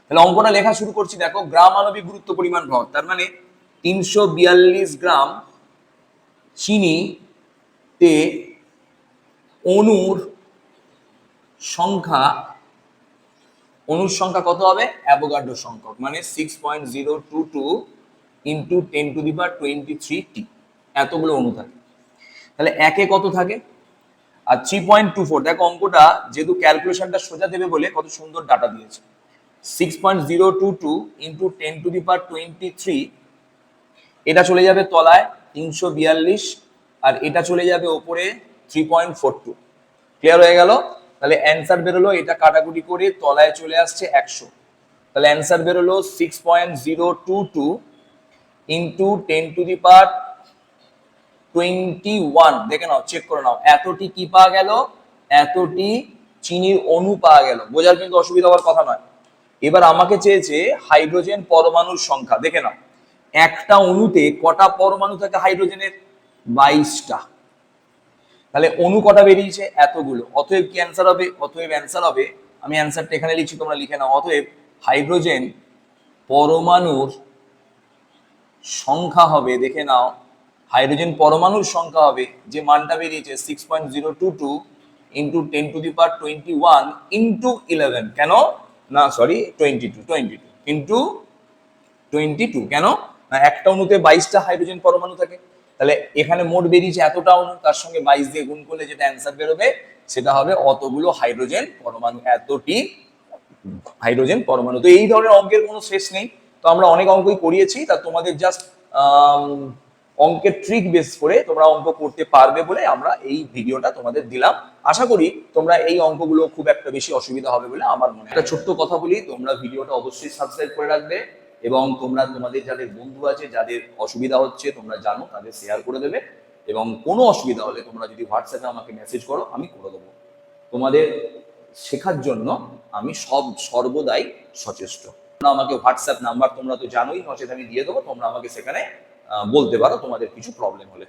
তাহলে অঙ্কটা লেখা শুরু করছি। দেখো গ্রাম আণবিক গুরুত্ব পরিমাণ ভর, তার মানে 342 গ্রাম চিনিতে অণুর সংখ্যা কত হবে, অ্যাভোগাড্রো সংখ্যক, মানে 6.022 ইন্টু 10⁻23T, এতগুলো অণু থাকে। তাহলে একে কত থাকে, আর 3.24, দেখো অঙ্কটা যেহেতু ক্যালকুলেশনটা সোজা দেবে বলে কত সুন্দর ডাটা দিয়েছে। 6.022 ইন্টু 10⁻23, এটা চলে যাবে তলায় 342, আর এটা চলে যাবে ওপরে 3.42। ক্লিয়ার হয়ে গেল? তাহলে অ্যান্সার বেরোলো, এটা কাটাকুটি করে তলায় চলে আসছে 100। তাহলে অ্যান্সার বেরোলো 6.022 ইন্টু 10⁻21। দেখে নাও, চেক করে নাও, এতটি কি পাওয়া গেল, এতটি চিনির অণু পাওয়া গেল। বোঝার কিন্তু অসুবিধা হওয়ার কথা নয়। এবার আমাকে চেয়েছে হাইড্রোজেন পরমাণুর সংখ্যা। দেখে নাও একটা অণুতে কটা পরমাণু থাকে হাইড্রোজেনের, 22টা। তাহলে অণু কটা বেরিয়েছে, এতগুলো। অতএব কি অ্যান্সার হবে, অতএব অ্যান্সার হবে, আমি অ্যান্সারটা এখানে লিখছি, তোমরা লিখে নাও। অতএব হাইড্রোজেন পরমাণুর সংখ্যা হবে, দেখে নাও, হাইড্রোজেন পরমাণুর সংখ্যা হবে যে মানটা বেরিয়েছে 6.022 ইন্টু 10⁻21 ইন্টু 11, কেন না সরি 22 ইন্টু 22, কেন না একটা অণুতে 22টা হাইড্রোজেন পরমাণু থাকে। তাহলে এখানে মোট বেরিয়েছে এতটা অণু, তার সঙ্গে 22 দিয়ে গুণ করলে যেটা অ্যান্সার বেরোবে সেটা হবে অতগুলো হাইড্রোজেন পরমাণু, এতটি হাইড্রোজেন পরমাণু। তো এই ধরনের অঙ্কের কোনো শেষ নেই, তো আমরা অনেক অঙ্কই করিয়েছি, তা তোমাদের জাস্ট অঙ্কের ট্রিক বেস করে তোমরা অঙ্ক করতে পারবে বলে আমরা এই ভিডিওটা তোমাদের দিলাম। আশা করি তোমরা এই অঙ্কগুলো খুব একটা বেশি অসুবিধা হবে বলে আমার মনে হয়। একটা ছোট্ট কথা বলি, তোমরা ভিডিওটা অবশ্যই সাবস্ক্রাইব করে রাখবে, এবং তোমরা তোমাদের যাদের বন্ধু আছে, যাদের অসুবিধা হচ্ছে তোমরা জানো, তাদের শেয়ার করে দেবে, এবং কোনো অসুবিধা হলে তোমরা যদি হোয়াটসঅ্যাপে আমাকে মেসেজ করো, আমি করে দেবো। তোমাদের শেখার জন্য আমি সর্বদাই সচেষ্ট। আমাকে হোয়াটসঅ্যাপ নাম্বার তোমরা তো জানোই, নচেত আমি দিয়ে দেবো, তোমরা আমাকে সেখানে বলতে পারো তোমাদের কিছু প্রবলেম হলে।